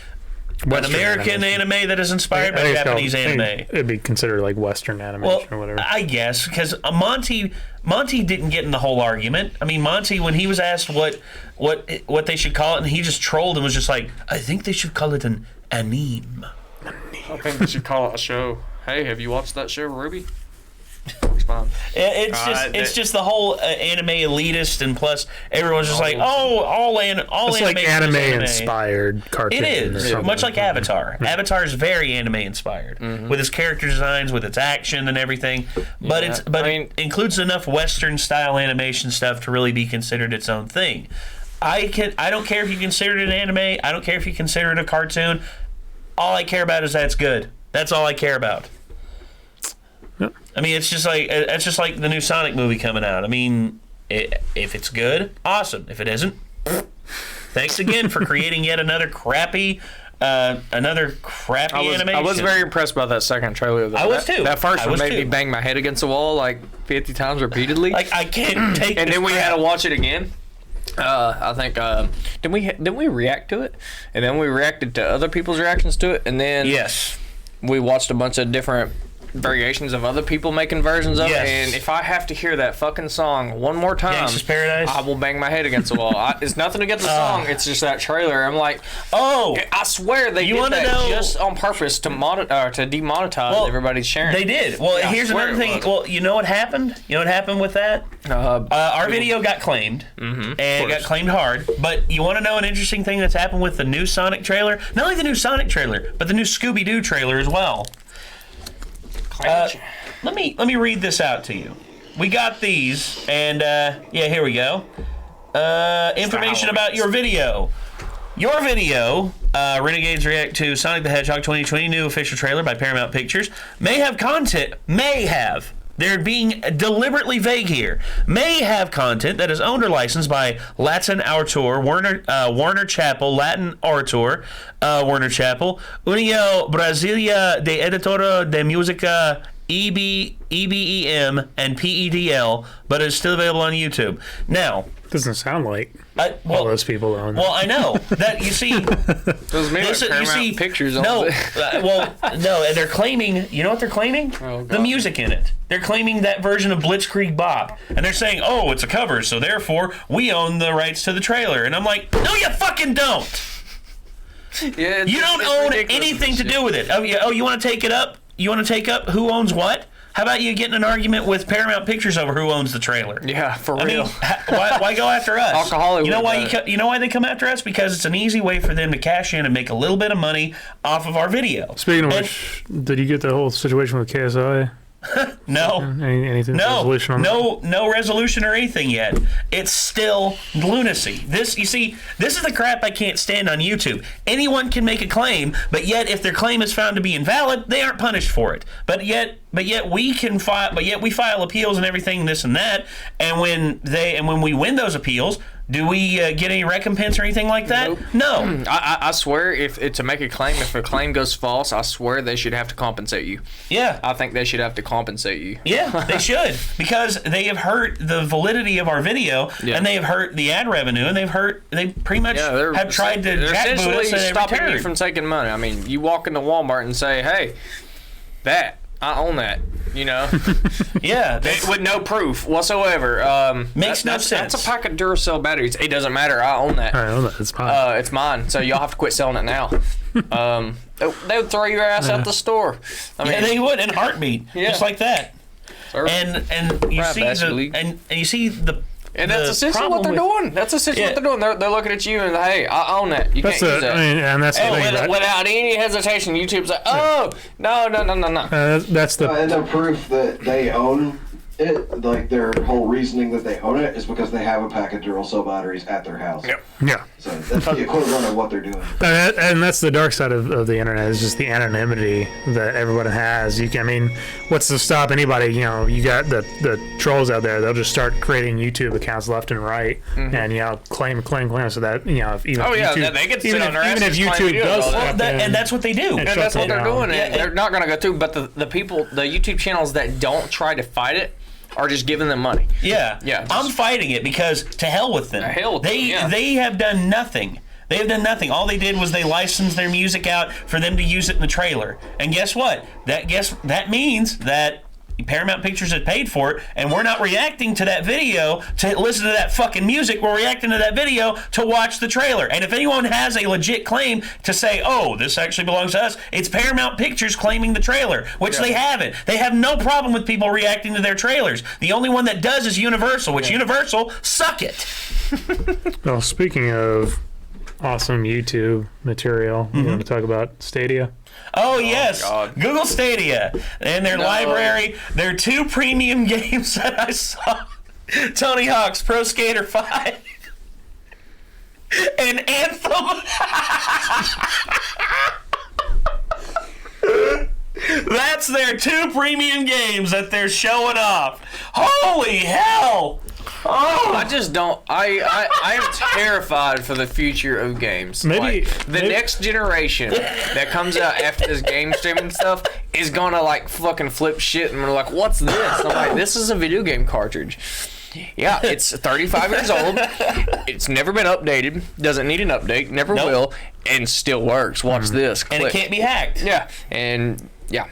An American anime that is inspired by Japanese anime. It'd be considered like Western animation or whatever. I guess, because Monty didn't get in the whole argument. I mean, Monty, when he was asked what they should call it, and he just trolled and was just like, I think they should call it an anime. I think they should call it a show. Hey, have you watched that show, Ruby? It's fine. It's just the whole anime elitist, and plus everyone's just like, all anime. It's like anime inspired cartoon. It is much like Avatar. Avatar is very anime inspired with its character designs, with its action and everything. But it includes enough Western style animation stuff to really be considered its own thing. I don't care if you consider it an anime. I don't care if you consider it a cartoon. All I care about is that it's good. That's all I care about. I mean, it's just like the new Sonic movie coming out. I mean, if it's good, awesome. If it isn't, thanks again for creating yet another crappy animation. I was very impressed by that second trailer, though. I was too. That first one made me bang my head against the wall like 50 times repeatedly. Like, I can't take. And then we had to watch it again. I think didn't we react to it, and then we reacted to other people's reactions to it, and then we watched a bunch of different variations of other people making versions of it, and if I have to hear that fucking song one more time, Gangsta's Paradise, I will bang my head against the wall. It's nothing against the song, it's just that trailer. I'm like, I swear they did that just on purpose to demonetize everybody's sharing. They did. Well, here's another thing. Well, you know what happened? You know what happened with that? Our video got claimed, and it got claimed hard. But you want to know an interesting thing that's happened with the new Sonic trailer? Not only the new Sonic trailer, but the new Scooby-Doo trailer as well. Let me read this out to you. we got these, and yeah, here we go. Information about your video. Your video, Renegades React to Sonic the Hedgehog 2020 new official trailer by Paramount Pictures, may have content, they're being deliberately vague here, may have content that is owned or licensed by Latin Autor, Warner Chappell, Latin Autor, Warner Chappell, União Brasileira de Editora de Música, EBEM, and PEDL, but it's still available on YouTube. Now, doesn't sound like all those people own. Well, I know that you see. Those Paramount Pictures. No, no, and they're claiming. You know what they're claiming? Oh, the music in it. They're claiming that version of Blitzkrieg Bop, and they're saying, "Oh, it's a cover, so therefore we own the rights to the trailer." And I'm like, "No, you fucking don't. Yeah, you don't own anything to do with it. Oh, yeah. Oh, you want to take it up? You want to take up who owns what? How about you get in an argument with Paramount Pictures over who owns the trailer? Yeah, for real. I mean, why go after us? Alcoholic. You know why? You know why they come after us? Because it's an easy way for them to cash in and make a little bit of money off of our video. Speaking of which, did you get the whole situation with KSI? No. Anything? Resolution on no resolution or anything yet. It's still lunacy. This is the crap I can't stand on YouTube. Anyone can make a claim, but yet if their claim is found to be invalid, they aren't punished for it. But yet we file appeals and everything, this and that. And when we win those appeals, do we get any recompense or anything like that? Nope. No. I swear, if to make a claim, if a claim goes false, I swear they should have to compensate you. Yeah. I think they should have to compensate you. Yeah, they should, because they have hurt the validity of our video, and they have hurt the ad revenue, and they pretty much have tried to jackboot us at every stopping turn. you from taking money. I mean, you walk into Walmart and say, "Hey, I own that." You know, yeah, with no proof whatsoever. Makes no sense. That's a pack of Duracell batteries. It doesn't matter. I own that. I own that. It's mine. It's mine. So y'all have to quit selling it now. They would throw your ass out the store. I mean, they would in a heartbeat, just like that. And you see the. And that's essentially what they're doing. That's essentially what they're doing. They're looking at you and, hey, I own that. You can't use that. And that's the thing, without any hesitation, YouTube's like, oh, no. That's the... and the proof that they own it, like their whole reasoning that they own it is because they have a pack of Duracell batteries at their house. Yep. Yeah. So that's the equivalent of what they're doing. And that's the dark side of the internet, is just the anonymity that everybody has. What's to stop anybody? You know, you got the trolls out there. They'll just start creating YouTube accounts left and right, and claim so that if even YouTube, they get to sit on their asses, even if YouTube does, and that's what they do. And that's what they're doing. They're not going to go through. But the people, the YouTube channels that don't try to fight it, are just giving them money. Yeah. I'm fighting it because to hell with them. They have done nothing. They have done nothing. All they did was they licensed their music out for them to use it in the trailer. And guess what? That means that Paramount Pictures had paid for it, and we're not reacting to that video to listen to that fucking music. We're reacting to that video to watch the trailer. And if anyone has a legit claim to say, oh, this actually belongs to us, it's Paramount Pictures claiming the trailer, which they haven't. They have no problem with people reacting to their trailers. The only one that does is Universal, which Universal, suck it. Well, speaking of awesome YouTube material, you want to talk about Stadia? Oh yes, God. Google Stadia and their library. Their 2 premium games that I saw: Tony Hawk's Pro Skater 5 and Anthem. That's their 2 premium games that they're showing off. Holy hell! Oh, I just don't. I am terrified for the future of games. Maybe the next generation that comes out after this game streaming stuff is gonna fucking flip shit, and we're like, "What's this?" I'm like, "This is a video game cartridge." Yeah, it's 35 years old. It's never been updated. Doesn't need an update. Never will, and still works. Watch this. Click. And it can't be hacked. Yeah, and yeah.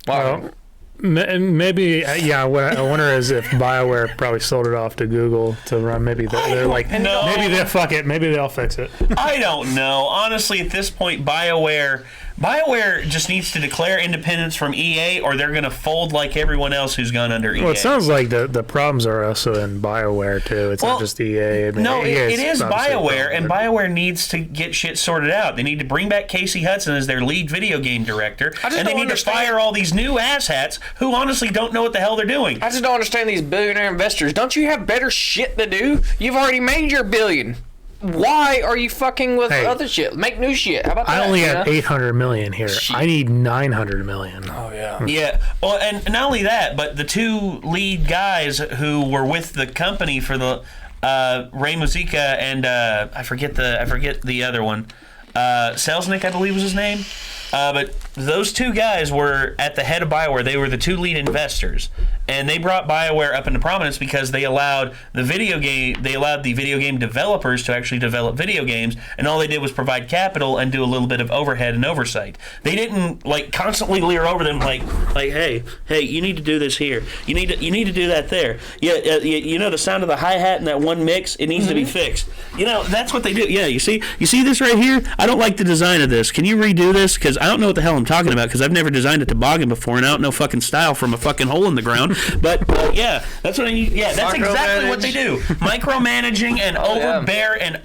Wow. Well, maybe, what I wonder is if BioWare probably sold it off to Google to run. Maybe they're like, maybe they'll fuck it. Maybe they'll fix it. I don't know. Honestly, at this point, BioWare BioWare just needs to declare independence from EA, or they're going to fold like everyone else who's gone under EA. Well, it sounds like the problems are also in BioWare too. It's not just EA. It is BioWare, and BioWare needs to get shit sorted out. They need to bring back Casey Hudson as their lead video game director, and they need to fire all these new asshats who honestly don't know what the hell they're doing. I just don't understand these billionaire investors. Don't you have better shit to do? You've already made your billion. Why are you fucking with other shit? Make new shit. How about that? I only have 800 million here. Shit. I need 900 million. Oh yeah. Yeah. Well, and not only that, but the two lead guys who were with the company for the Ray Muzica and I forget the other one. Selznick, I believe was his name. But those two guys were at the head of BioWare. They were the two lead investors, and they brought BioWare up into prominence because they allowed the video game developers to actually develop video games, and all they did was provide capital and do a little bit of overhead and oversight. They didn't constantly leer over them like hey, you need to do this here. You need to do that there. Yeah, the sound of the hi-hat in that one mix, it needs to be fixed. That's what they do. Yeah, you see this right here? I don't like the design of this. Can you redo this? Because I don't know what the hell I'm talking about, because I've never designed a toboggan before, and I don't know fucking style from a fucking hole in the ground. But yeah, that's what I need. Yeah, that's exactly what they do. Micromanaging and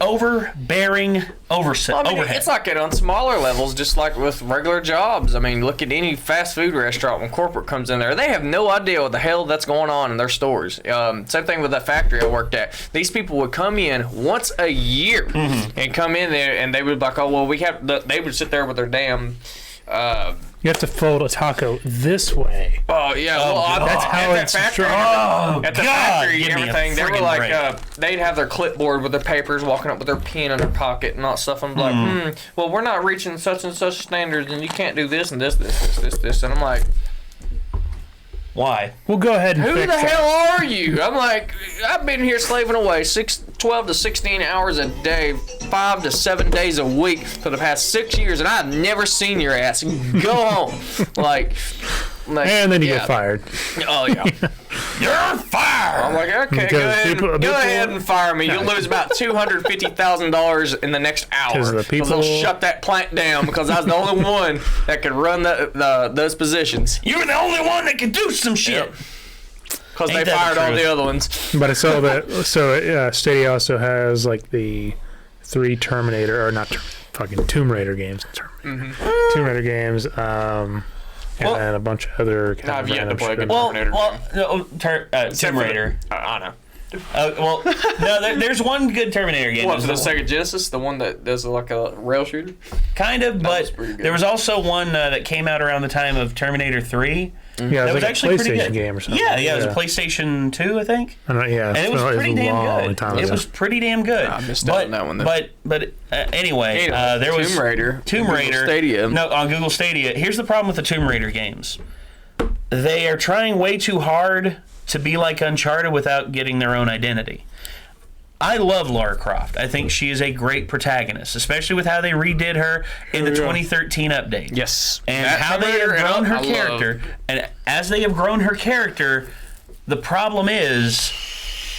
overbearing overhead. It's like it on smaller levels, just like with regular jobs. I mean, look at any fast food restaurant when corporate comes in there. They have no idea what the hell that's going on in their stores. Same thing with that factory I worked at. These people would come in once a year and come in there, and they would be like, oh, well, they would sit there with their damn... you have to fold a taco this way. Oh yeah, that's how it's factory. At the factory, everything they were like, they'd have their clipboard with their papers, walking up with their pen in their pocket and all stuff. I'm like, well, we're not reaching such and such standards, and you can't do this and this, and I'm like, why? We'll go ahead and who fix the hell are you? I'm like, I've been here slaving away 12 to 16 hours a day, 5 to 7 days a week for the past 6 years, and I've never seen your ass. Go home. And then you get fired. Oh, yeah. You're fired! I'm like, okay, go ahead and fire me. You'll lose about $250,000 in the next hour. Because they'll shut that plant down, because I was the only one that could run those positions. You're the only one that can do some shit. Because they fired all the other ones. But I saw that. So Stadia also has the 3 Terminator, or not fucking Tomb Raider games. Tomb Raider games. And a bunch of other kind I've of yet to play Terminator. Tomb Raider. I know. There's one good Terminator game. What, for the Sega Genesis? The one that does like a rail shooter? Kind of, but there was also one that came out around the time of Terminator 3. Yeah, it was actually a PlayStation game or something. Yeah, it was a PlayStation 2, I think. And it was pretty damn good. It was pretty damn good. I missed out on that one, though. But anyway, there was Tomb Raider. Stadia. No, on Google Stadia. Here's the problem with the Tomb Raider games. They are trying way too hard to be like Uncharted without getting their own identity. I love Lara Croft. I think she is a great protagonist, especially with how they redid her in the 2013 update. Yes. And how they have grown her character. And as they have grown her character, the problem is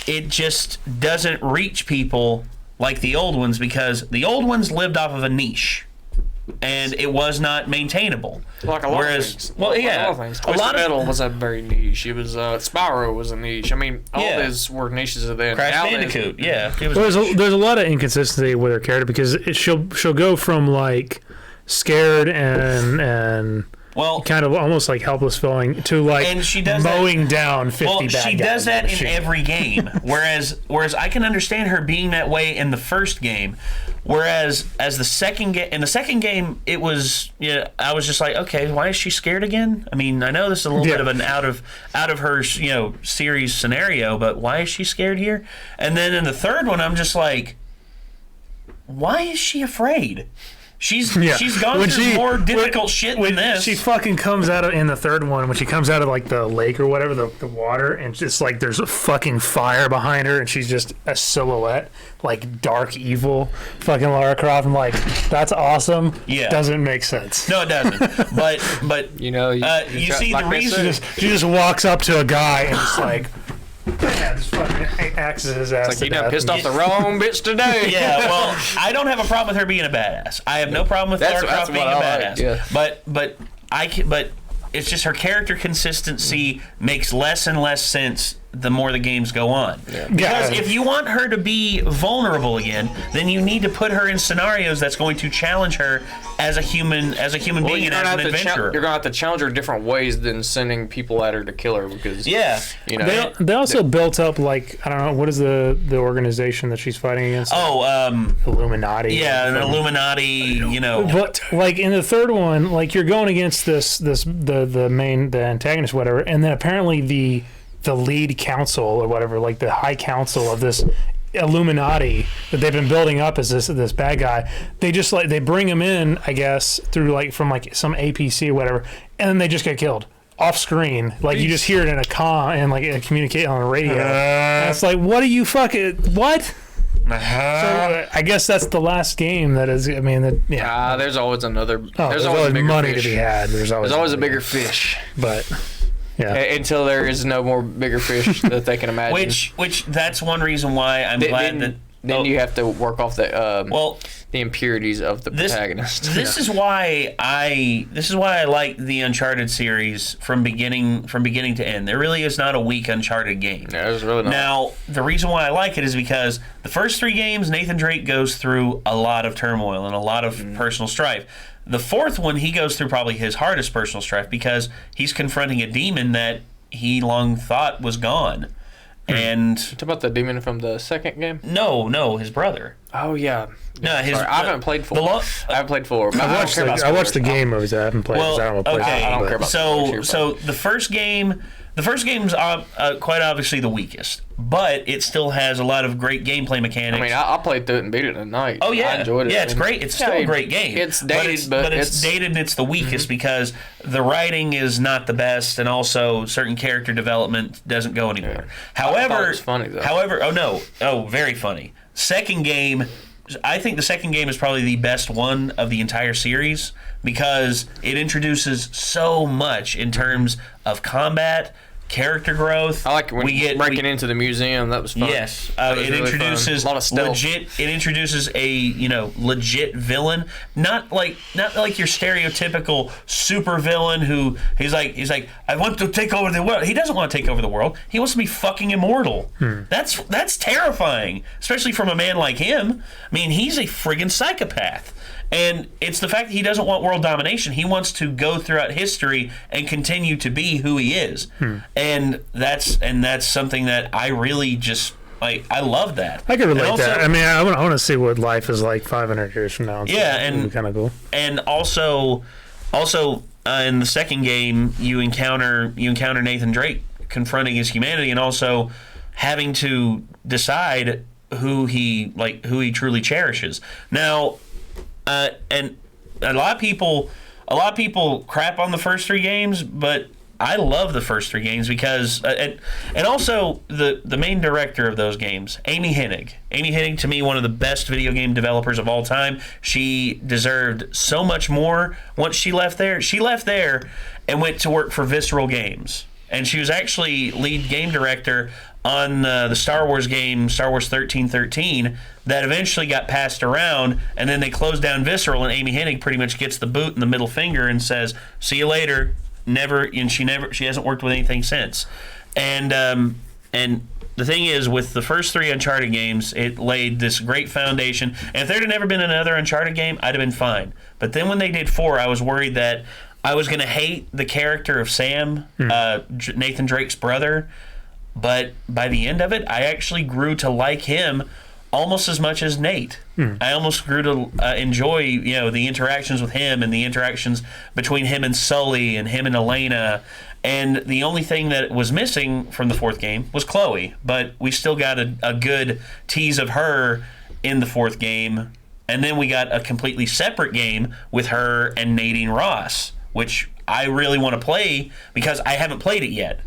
it just doesn't reach people like the old ones, because the old ones lived off of a niche. And it was not maintainable. Like a lot of things. Well, yeah. A lot of things. Twisted Metal was a very niche. It was, Spyro was a niche. I mean, all these were niches of then. Crash Bandicoot, yeah. There's a lot of inconsistency with her character, because she'll go from, scared and kind of almost helpless feeling to and she does mowing down 50 bad guys. She does that in every game. Whereas I can understand her being that way in the first game. Whereas in the second game, it was I was just like, okay, why is she scared again? I mean, I know this is a little bit of an out of her series scenario, but why is she scared here? And then in the third one, I'm just like, why is she afraid? She's gone through more difficult shit than this. She fucking comes out of, in the third one, when she comes out of the lake or whatever, the water, and just there's a fucking fire behind her, and she's just a silhouette, dark evil fucking Lara Croft. I'm like, that's awesome. Yeah. Doesn't make sense. No, it doesn't. But you see the reason. She just walks up to a guy and just Yeah, just fucking axes his ass. It's like, you done pissed off the wrong bitch today. Yeah, well, I don't have a problem with her being a badass. I have no problem with Lara Croft being a badass. Like, yeah. But it's just her character consistency makes less and less sense the more the games go on. Yeah. Because if you want her to be vulnerable again, then you need to put her in scenarios that's going to challenge her as a human being and as an adventurer. You're going to have to challenge her different ways than sending people at her to kill her because they also built up, like, I don't know, what is the organization that she's fighting against? Illuminati. Yeah, an Illuminati, But like in the third one, like you're going against the antagonist, whatever, and then apparently the lead council or whatever, like the high council of this Illuminati that they've been building up as this bad guy, they bring him in, I guess, through from some APC or whatever, and then they just get killed off screen. Like you just hear it in a communicate on a radio. And it's like, what are you fucking what? So I guess that's the last game. That is, I mean, there's always another. There's always money to be had. There's always a bigger fish, but. Yeah. Until there is no more bigger fish that they can imagine. Which that's one reason why I'm glad that. Then you have to work off the impurities of the protagonist. This is why I like the Uncharted series from beginning to end. There really is not a weak Uncharted game. Yeah, there's really not. Now, the reason why I like it is because the first 3 games, Nathan Drake goes through a lot of turmoil and a lot of personal strife. The 4th one, he goes through probably his hardest personal strife because he's confronting a demon that he long thought was gone. And you talking about the demon from the 2nd game? No, his brother. Oh yeah. No, I haven't played 4. I haven't played 4. I watched the game movies. I haven't played. Well, I don't care about. So the first game's quite obviously the weakest, but it still has a lot of great gameplay mechanics. I mean, I played through it and beat it in a night. Oh yeah, I enjoyed it. Yeah, it's great. It's still a great game. It's dated, but it's dated and it's the weakest because the writing is not the best, and also certain character development doesn't go anywhere. Yeah. However, it was funny though. Very funny. Second game. I think the second game is probably the best one of the entire series because it introduces so much in terms of combat, character growth. I like it when you breaking into the museum. That was fun. Yes, it introduces a lot of stealth. It introduces a legit villain, not like your stereotypical super villain who he's like I want to take over the world. He doesn't want to take over the world. He wants to be fucking immortal. That's terrifying, especially from a man like him. I mean, he's a friggin' psychopath. And it's the fact that he doesn't want world domination. He wants to go throughout history and continue to be who he is. And that's something that I really just like. I love that. I can relate to that. I mean, I want to see what life is like 500 years from now. Yeah, and kind of cool. And also in the second game, you encounter Nathan Drake confronting his humanity and also having to decide who he truly cherishes. Now. And a lot of people crap on the first 3 games, but I love the first 3 games because and also the main director of those games, Amy Hennig. Amy Hennig, to me, one of the best video game developers of all time. She deserved so much more once she left there. She left there and went to work for Visceral Games, and she was actually lead game director on the Star Wars game, Star Wars 1313, that eventually got passed around, and then they closed down Visceral, and Amy Hennig pretty much gets the boot and the middle finger and says, "See you later." She hasn't worked with anything since. And the thing is, with the first 3 Uncharted games, it laid this great foundation. And if there had never been another Uncharted game, I'd have been fine. But then when they did 4, I was worried that I was going to hate the character of Sam, Nathan Drake's brother. But by the end of it, I actually grew to like him almost as much as Nate. I almost grew to enjoy, the interactions with him and the interactions between him and Sully and him and Elena. And the only thing that was missing from the 4th game was Chloe. But we still got a good tease of her in the 4th game. And then we got a completely separate game with her and Nadine Ross, which I really want to play because I haven't played it yet.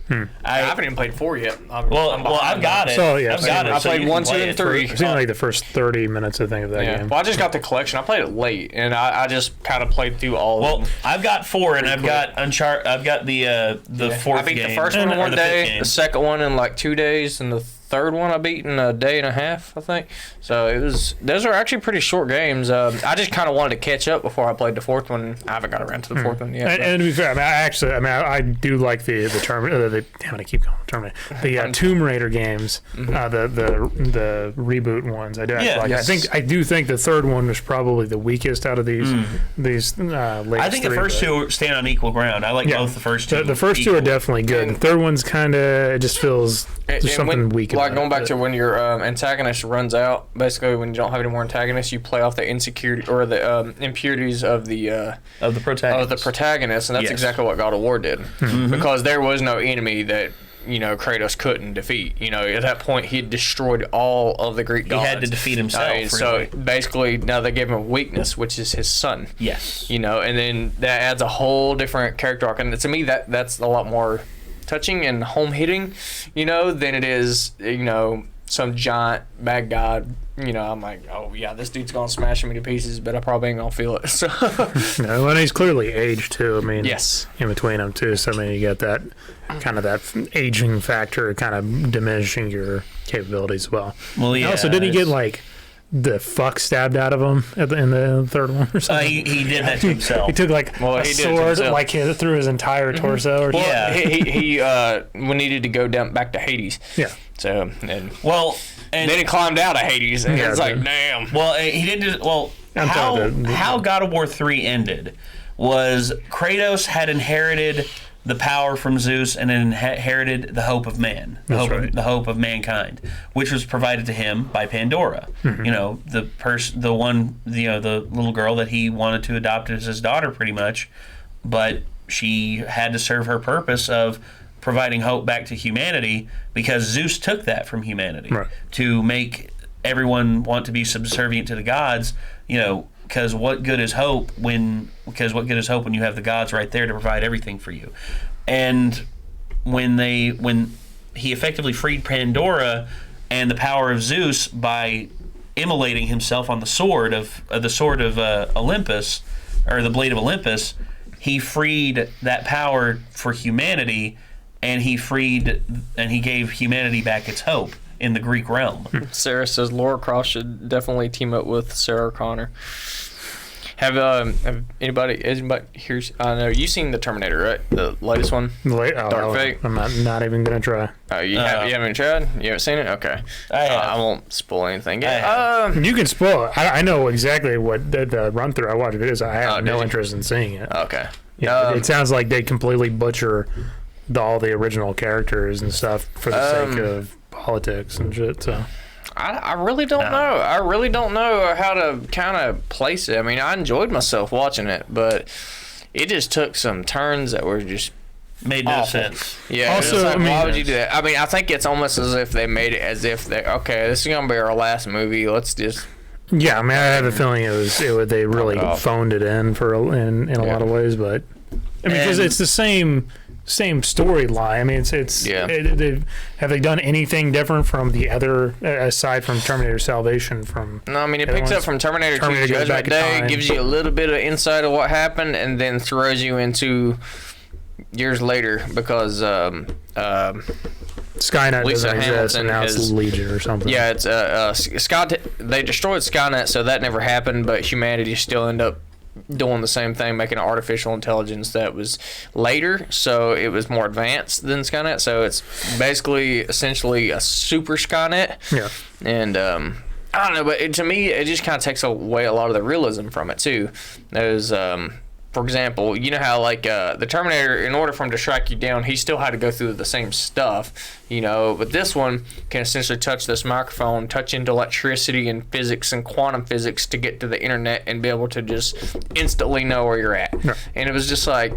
I haven't even played 4 yet. I've got it. So, yeah, I've got it. I so played you 1, can 2, play and it. 3. I've seen like the first 30 minutes, I think, of that game. Well, I just got the collection. I played it late, and I just kind of played through all of them. Well, I've got 4, and I've got Uncharted. I've got the fourth. I beat game, the first one in or one the fifth day, game. the second one in like 2 days, and the third one I beat in a day and a half, I think. So those are actually pretty short games. I just kind of wanted to catch up before I played the fourth one. I haven't got around to the fourth one yet. And to be fair, I do like the Terminator. Damn it, I keep calling it Terminator. The Tomb Raider games, the reboot ones. I do. Yeah, like. yes. I do think the third one was probably the weakest out of these latest I think the first two stand on equal ground. I like both the first two. The first two are definitely good. The third one's kind of, it just feels there's something weak about it. Like going back to when your antagonist runs out, basically when you don't have any more antagonists, you play off the insecurity or the impurities of the protagonist, and that's exactly what God of War did, because there was no enemy that Kratos couldn't defeat. At that point he had destroyed all of the Greek gods. He had to defeat himself. Really. So basically now they gave him a weakness, which is his son. Yes. And then that adds a whole different character arc, and to me that's a lot more touching and home hitting, than it is, some giant bad guy. I'm like, oh yeah, this dude's gonna smash me to pieces, but I probably ain't gonna feel it. So, no, and he's clearly aged too. I mean, yes, in between them too. So I mean, you get that kind of that aging factor, kind of diminishing your capabilities as well. Well, yeah. Also, didn't he get like the fuck stabbed out of him in the third one or something? He did that to himself. He took like a sword like through his entire torso. Or well, something. he needed to go back to Hades. Yeah. So and then he climbed out of Hades, and it's like, damn. Well, he didn't. Well, how God of War 3 ended was Kratos had inherited the power from Zeus and inherited the hope of man, the hope of mankind, which was provided to him by Pandora. The little girl that he wanted to adopt as his daughter, pretty much, but she had to serve her purpose of providing hope back to humanity, because Zeus took that from humanity to make everyone want to be subservient to the gods. Because what good is hope when you have the gods right there to provide everything for you? And when he effectively freed Pandora and the power of Zeus by immolating himself on the sword of Olympus, or the blade of Olympus, he freed that power for humanity, and he gave humanity back its hope in the Greek realm. Sarah says Laura Croft should definitely team up with Sarah Connor. Have anybody here? I know you've seen the Terminator, right? The latest one, Dark Fate. I'm not even gonna try. You haven't tried? You haven't seen it? Okay. I won't spoil anything. You can spoil it. I know exactly what the run through. I watch videos. I have no interest in seeing it. Okay. Yeah, it sounds like they completely butcher all the original characters and stuff for the sake of politics and shit. So I really don't know. I really don't know how to kind of place it. I mean, I enjoyed myself watching it, but it just took some turns that were just made no sense. Yeah. Also, why would you do that? I mean, I think it's almost as if they made it as if this is gonna be our last movie. Let's just. Yeah, I mean, I have a feeling they really phoned it in in a lot of ways, but I mean, because it's the same storyline. I mean, have they done anything different from the other, aside from Terminator Salvation? No, I mean, it picks up from Terminator 2 Judgment Day, gives you a little bit of insight of what happened, and then throws you into years later, because Skynet doesn't exist, and now it's Legion or something. Yeah, it's they destroyed Skynet, so that never happened, but humanity still ended up doing the same thing, making an artificial intelligence that was later, so it was more advanced than Skynet. So it's basically essentially a super Skynet. Yeah. And I don't know, but to me, it just kind of takes away a lot of the realism from it too. There's for example, you know how like the Terminator, in order for him to strike you down, he still had to go through the same stuff, but this one can essentially touch this microphone, touch into electricity and physics and quantum physics to get to the internet and be able to just instantly know where you're at. Yeah. And it was just like,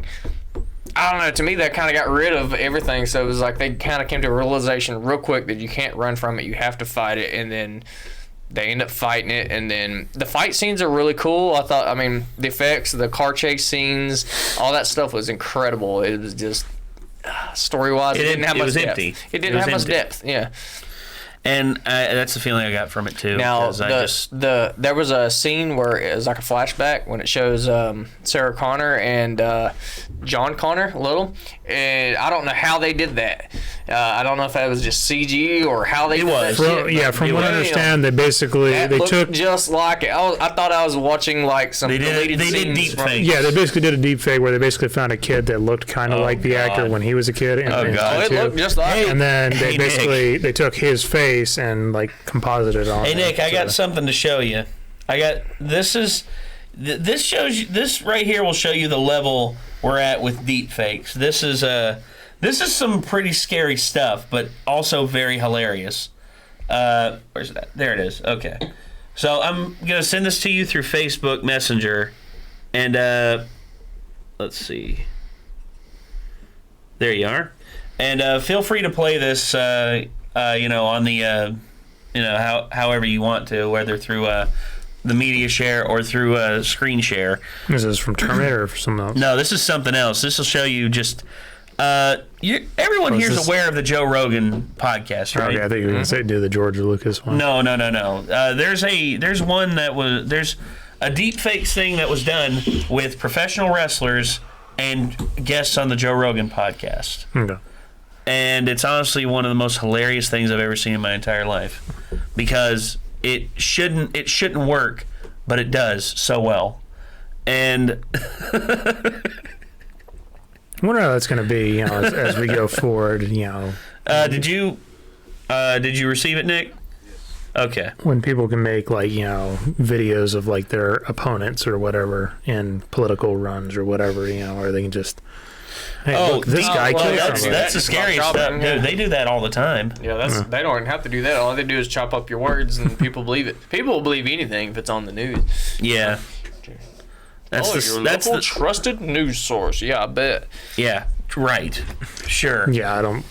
I don't know, to me that kind of got rid of everything. So it was like they kind of came to a realization real quick that you can't run from it, you have to fight it, and then they end up fighting it, and then the fight scenes are really cool. I mean, the effects, the car chase scenes, all that stuff was incredible. It was just story-wise, it didn't have much depth. Empty. It didn't have much depth. Yeah. And that's the feeling I got from it too. Now, there was a scene where it was like a flashback when it shows Sarah Connor and John Connor, Little, and I don't know how they did that. I don't know if that was just CG or how they did that shit. From what I understand, they took just like it. I thought I was watching like some deleted scenes. They did deep fake. Yeah, they basically did a deep fake where they basically found a kid that looked kind of like the actor when he was a kid. It looked just like him. And then they took his face and like composited on. Hey Nick, I got something to show you. This shows you, this right here will show you the level we're at with deep fakes. This is some pretty scary stuff, but also very hilarious. Where's that? There it is. Okay. So I'm gonna send this to you through Facebook Messenger, and let's see. There you are. And feel free to play this. On the, however you want to, whether through the media share or through screen share. Is this from Terminator or something else? No, this is something else. This will show you just. Everyone here is aware of the Joe Rogan podcast, right? Okay, I think you were going to say do the George Lucas one. No. There's a deep fake thing that was done with professional wrestlers and guests on the Joe Rogan podcast. Okay. And it's honestly one of the most hilarious things I've ever seen in my entire life, because it shouldn't work, but it does so well. And I wonder how that's going to be, as we go forward. Did you receive it, Nick? Okay. When people can make videos of like their opponents or whatever in political runs or whatever, or they can just. Hey, look, this guy killed somebody. That's the scariest stuff, dude. They do that all the time. Yeah, they don't even have to do that. All they do is chop up your words, and people believe it. People will believe anything if it's on the news. Yeah. That's the trusted news source. Yeah, I bet. Yeah, right. Sure. Yeah, I don't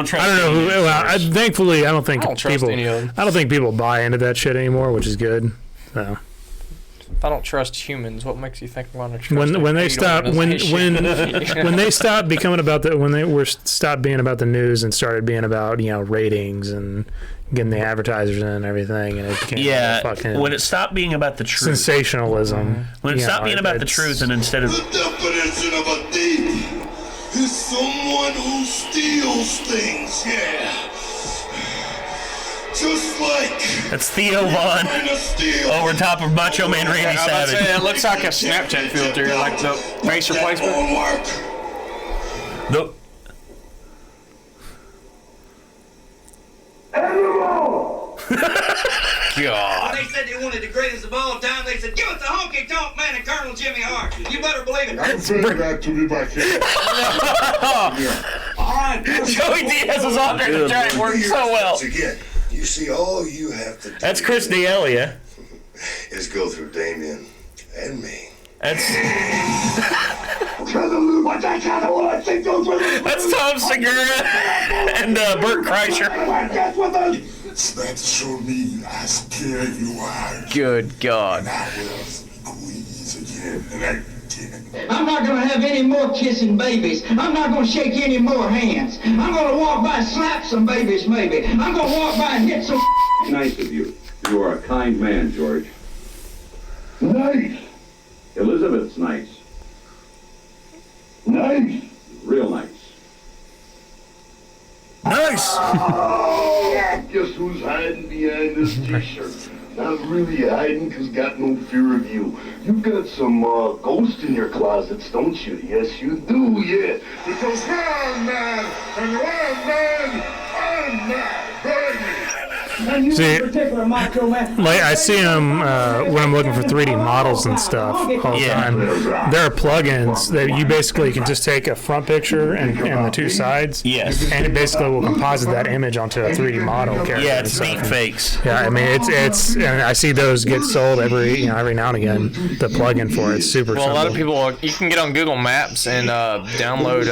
trust. I don't know. Thankfully, I don't think trust any of them. I don't think people buy into that shit anymore, which is good. So. If I don't trust humans, what makes you think I'm going to trust when they stop becoming about stopped being about the news and started being about ratings and getting the advertisers in and everything, and it became when it stopped being about the truth, sensationalism. When it stopped being about the truth, and instead of the definition of a thief is someone who steals things. Yeah. Just like that's Theo Vaughn over top of Macho Man Randy Savage. It looks like a Snapchat filter, like the face replacement. Nope. God. When they said they wanted the greatest of all time, they said, "Give us the honky tonk man and Colonel Jimmy Hart." You better believe it. Bring that to me by All right. Joey Diaz is on there to try to work so well. Again. You see, all you have to do. That's Chris D'Elia. Is go through Damien and me. That's That's Tom Segura and Bert Kreischer. That showed me how scared you are. Good God. And I will squeeze again and again. I'm not going to have any more kissing babies. I'm not going to shake any more hands. I'm going to walk by and slap some babies, maybe. I'm going to walk by and hit some. Nice of you. You are a kind man, George. Nice. Elizabeth's nice. Nice. Real nice. Nice. Oh, guess who's hiding behind this t-shirt? Not really hiding, because got no fear of you. You've got some ghosts in your closets, don't you? Yes, you do, yeah. Because I'm mad, and you're mad, I'm mad, baby. See, like I see them when I'm looking for 3D models and stuff all the time. There are plugins that you basically can just take a front picture and the two sides. Yes. And it basically will composite that image onto a 3D model character. Yeah, it's deep fakes. Yeah, I mean it's and I see those get sold every now and again. The plugin for it's super. Well, simple. a lot of people you can get on Google Maps and download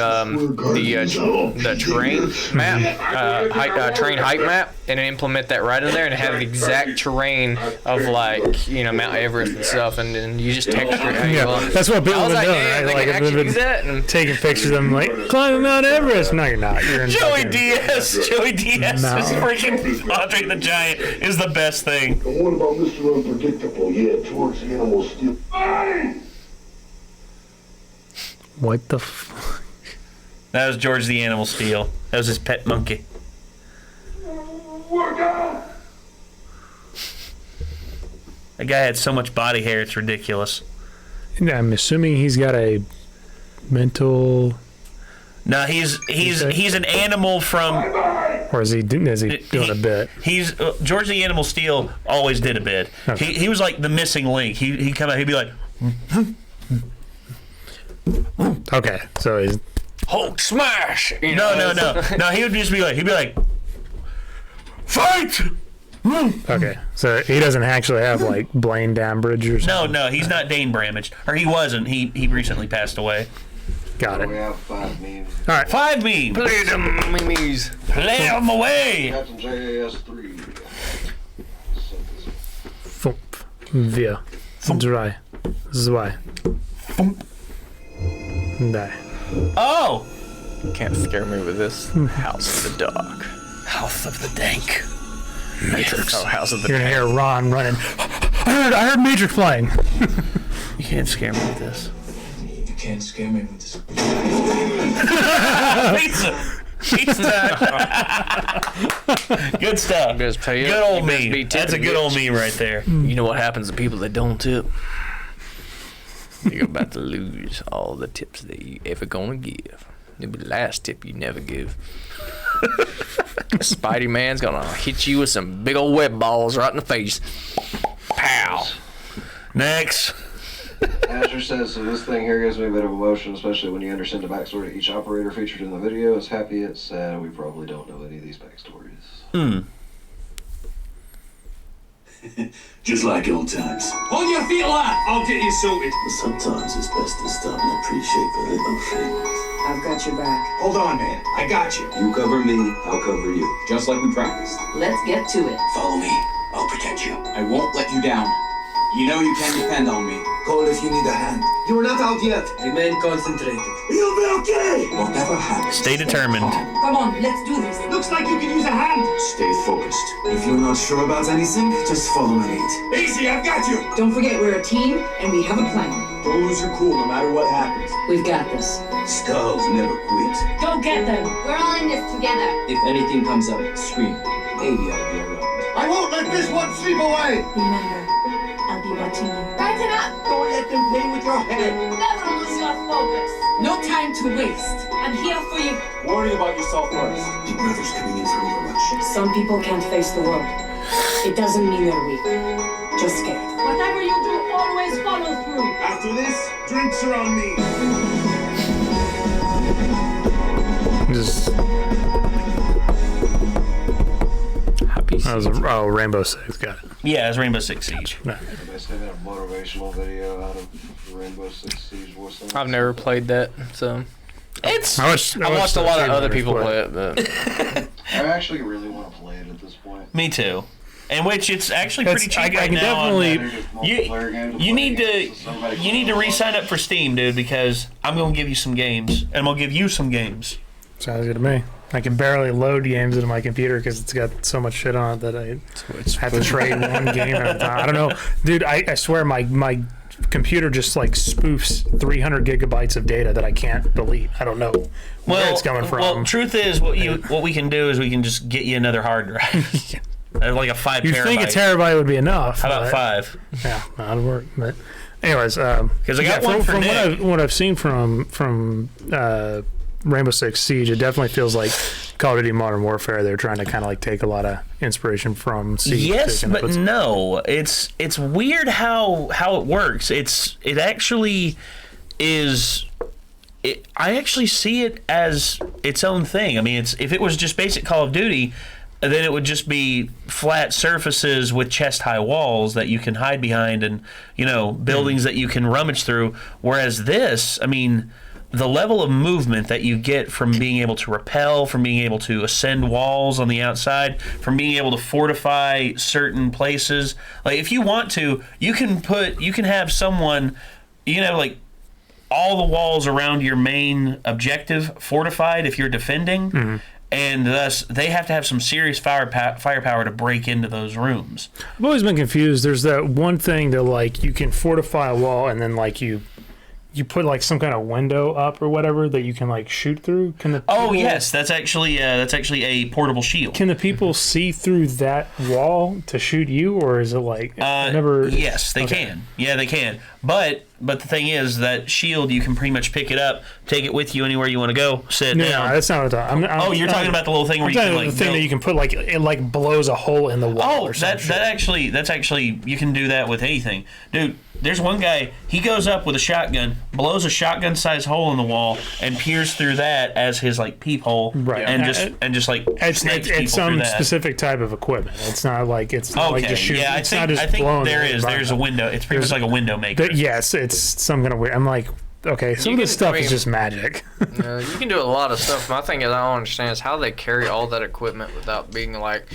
the terrain map, train height map, and implement that right in there and have the exact terrain of like Mount Everest and stuff, and then you just texture it how you want. That's what people have been doing, right? Like I've been taking pictures of them like climbing Mount Everest. No, you're not. You're in Joey Diaz is freaking Andre the Giant is the best thing. And what about Mr. Unpredictable? Yeah, George the Animal Steel. What the fuck? That was George the Animal Steel. That was his pet monkey. That guy had so much body hair, it's ridiculous. I'm assuming he's got a mental. No, he's an animal from. Or is he doing a bit? He's George the Animal Steel always did a bit. Okay. He was like the missing link. He'd come out. He'd be like. Okay, so he's Hulk smash. No. He would just be like, fight. Okay, so he doesn't actually have like Blaine Dambridge or something. No, he's not Dane Bramage, or he wasn't. He recently passed away. Got it. We have 5 memes. All right, 5 memes. Play them memes. Play them away. Captain JAS 3. Thump via dry zwei die. Oh. Can't scare me with this. House of the Dog. House of the Dank. Matrix. Oh, House of the You're gonna hear Ron running. I heard Matrix flying. You can't scare me with this. You can't scare me with this. Pizza. Good stuff. Good old meme. That's a good old meme right there. You know what happens to people that don't tip? You're about to lose all the tips that you ever gonna give. It'll be the last tip you never give. Spidey Man's gonna hit you with some big old web balls right in the face. Pow. Next. Azure says, so this thing here gives me a bit of emotion, especially when you understand the backstory to each operator featured in the video. It's happy, it's sad, we probably don't know any of these backstories. Just like old times. Hold your feet, lad! I'll get you sorted. Sometimes it's best to stop and appreciate the little things. I've got your back. Hold on, man. I got you. You cover me, I'll cover you. Just like we practiced. Let's get to it. Follow me. I'll protect you. I won't let you down. You know you can depend on me. Call if you need a hand. You're not out yet. Remain concentrated. You'll be okay! Whatever happens. Stay determined. Come on, let's do this. Looks like you can use a hand. Stay focused. If you're not sure about anything, just follow my lead. Easy, I've got you. Don't forget, we're a team, and we have a plan. Don't lose your cool no matter what happens. We've got this. Skulls never quit. Go get them. We're all in this together. If anything comes up, scream. Maybe I'll be around. I won't let this one slip away. Remember, I'll be watching you. Brighten up. Don't let them play with your head. Never lose your focus. No time to waste. I'm here for you. Worry about yourself first. Big Brother's coming in from Udulutch. Some people can't face the world. It doesn't mean they're weak. Just scared. Whatever you do, always follow through. After this, drinks are on me. Just. That was Rainbow Six. Got it. Yeah, it's Rainbow Six Siege. No. They said a motivational video out of Rainbow Six Siege War. I've never played that, so. I watched a lot of other people play it, but. I actually really want to play it at this point. Me too. And which it's actually pretty cheap I right can now. definitely. You need to re-sign up for Steam, dude, because I'm gonna give you some games, and I'm gonna give you some games. Sounds good to me. I can barely load games into my computer because it's got so much shit on it that I have to trade one game at a time. I don't know, dude. I swear my computer just like spoofs 300 gigabytes of data that I can't delete. I don't know where it's coming from. Well, truth is, what we can do is we can just get you another hard drive. Like a 5 You'd terabyte. think a terabyte would be enough. How about 5? Yeah, that'd work. But anyways, because I got one for Nick. what I've seen from Rainbow Six Siege, it definitely feels like Call of Duty Modern Warfare. They're trying to kind of like take a lot of inspiration from Siege. Yes, but no, it's weird how it works. It actually is. I actually see it as its own thing. I mean, if it was just basic Call of Duty, then it would just be flat surfaces with chest-high walls that you can hide behind, and buildings that you can rummage through. Whereas this, I mean, the level of movement that you get from being able to rappel, from being able to ascend walls on the outside, from being able to fortify certain places. Like, if you want to, you can have someone, like, all the walls around your main objective fortified if you're defending. Mm-hmm. And thus, they have to have some serious firepower to break into those rooms. I've always been confused. There's that one thing that, like, you can fortify a wall and then, like, you put, like, some kind of window up or whatever that you can, like, shoot through. Yes, that's actually a portable shield. Can the people see through that wall to shoot you, or is it like never? Yes, they can. Yeah, they can. But the thing is that shield, you can pretty much pick it up, take it with you anywhere you want to go, sit down. No, that's not what I'm talking. You're talking about the little thing where you can, like, the thing that you can put, like, it, like, blows a hole in the wall. Oh, that's actually you can do that with anything, dude. There's one guy, he goes up with a shotgun, blows a shotgun-sized hole in the wall, and peers through that as his, like, peephole, right? And just like it's some specific type of equipment. It's not like like just shooting. Yeah, I think there's a window. It's pretty much like a window maker. Yes, it's some kind of weird. I'm like, okay, some of this stuff is just magic. You can do a lot of stuff. My thing is, I don't understand is how they carry all that equipment without being, like,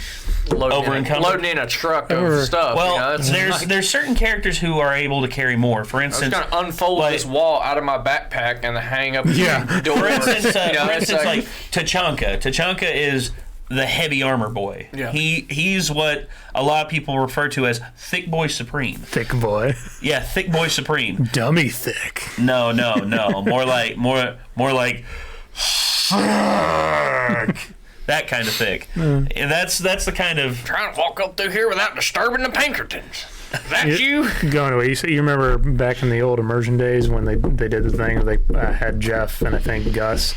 loading in a truck of stuff. Well, there's certain characters who are able to carry more. For instance, I was gonna unfold this wall out of my backpack and hang up the door. For instance, like Tachanka. Tachanka is the heavy armor boy. Yeah. He's what a lot of people refer to as Thick Boy Supreme. Thick boy. Yeah, Thick Boy Supreme. Dummy thick. No. More like that kind of thick. And that's the kind of trying to walk up through here without disturbing the Pinkertons. Is that you? Going away. You remember back in the old immersion days when they did the thing where they had Jeff and I think Gus